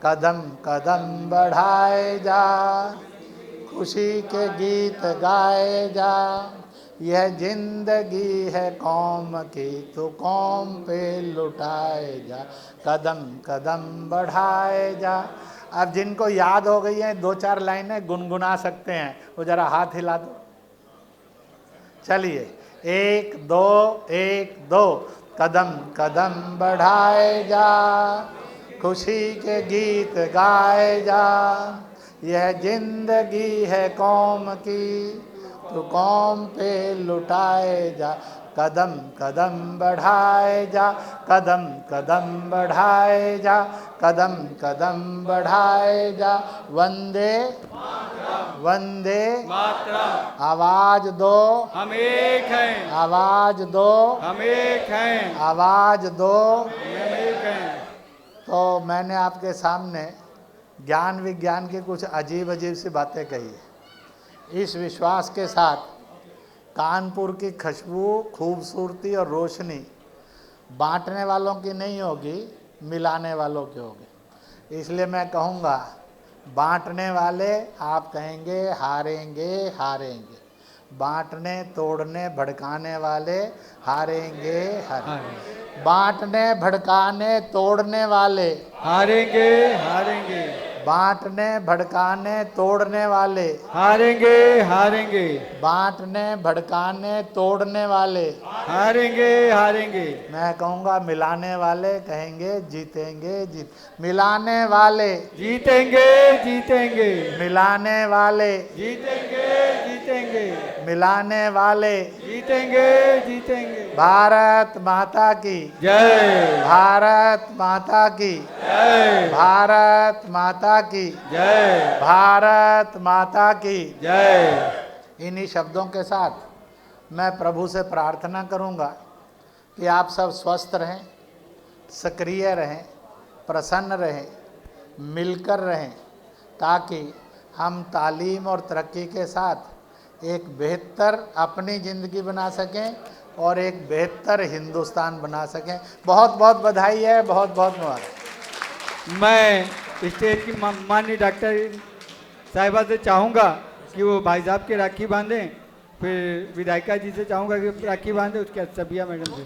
कदम कदम बढ़ाए जा, खुशी के गीत गाए जा, यह जिंदगी है कौम की तो कौम पे लुटाए जा, कदम कदम बढ़ाए जा। अब जिनको याद हो गई है दो चार लाइनें गुनगुना सकते हैं, वो जरा हाथ हिला दो। चलिए, एक दो, कदम कदम बढ़ाए जा, खुशी के गीत गाए जा, यह जिंदगी है कौम की तो कौम पे लुटाए जा, कदम कदम बढ़ाए जा, कदम कदम बढ़ाए जा, कदम कदम बढ़ाए जा। वंदे वंदे मातरम। आवाज दो, हम एक हैं, आवाज दो, हम एक हैं, आवाज दो। हम एक हैं। तो मैंने आपके सामने ज्ञान विज्ञान की कुछ अजीब अजीब सी बातें कही है, इस विश्वास के साथ कानपुर की खुशबू, खूबसूरती और रोशनी बांटने वालों की नहीं होगी, मिलाने वालों की होगी। इसलिए मैं कहूँगा बांटने वाले आप कहेंगे हारेंगे हारेंगे, बांटने तोड़ने भड़काने वाले हारेंगे हारेंगे, बांटने भड़काने तोड़ने वाले हारेंगे हारेंगे, बांटने भड़काने तोड़ने वाले हारेंगे हारेंगे, बांटने भड़काने तोड़ने वाले हारेंगे हारेंगे। मैं कहूँगा मिलाने वाले कहेंगे जीतेंगे जीत, मिलाने वाले जीतेंगे जीतेंगे, मिलाने वाले जीतेंगे जीतेंगे, मिलाने वाले जीतेंगे जीतेंगे। भारत माता की जय, भारत माता की जय, भारत माता की जय, भारत माता की जय। इन्हीं शब्दों के साथ मैं प्रभु से प्रार्थना करूंगा कि आप सब स्वस्थ रहें, सक्रिय रहें, प्रसन्न रहें, मिलकर रहें, ताकि हम तालीम और तरक्की के साथ एक बेहतर अपनी ज़िंदगी बना सकें और एक बेहतर हिंदुस्तान बना सकें। बहुत बहुत बधाई है, बहुत बहुत मुबारक। मैं स्टेज की माननीय डॉक्टर साहिबा से चाहूँगा कि वो भाई साहब के राखी बांधें, फिर विधायिका जी से चाहूँगा कि राखी बांधें, उसके बाद सबिया मैडम से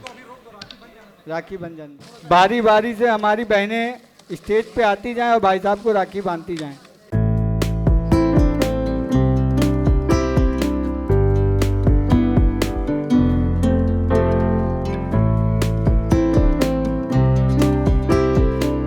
राखी बन जाए। बारी बारी से हमारी बहनें स्टेज पे आती जाएं और भाई साहब को राखी बांधती जाएं।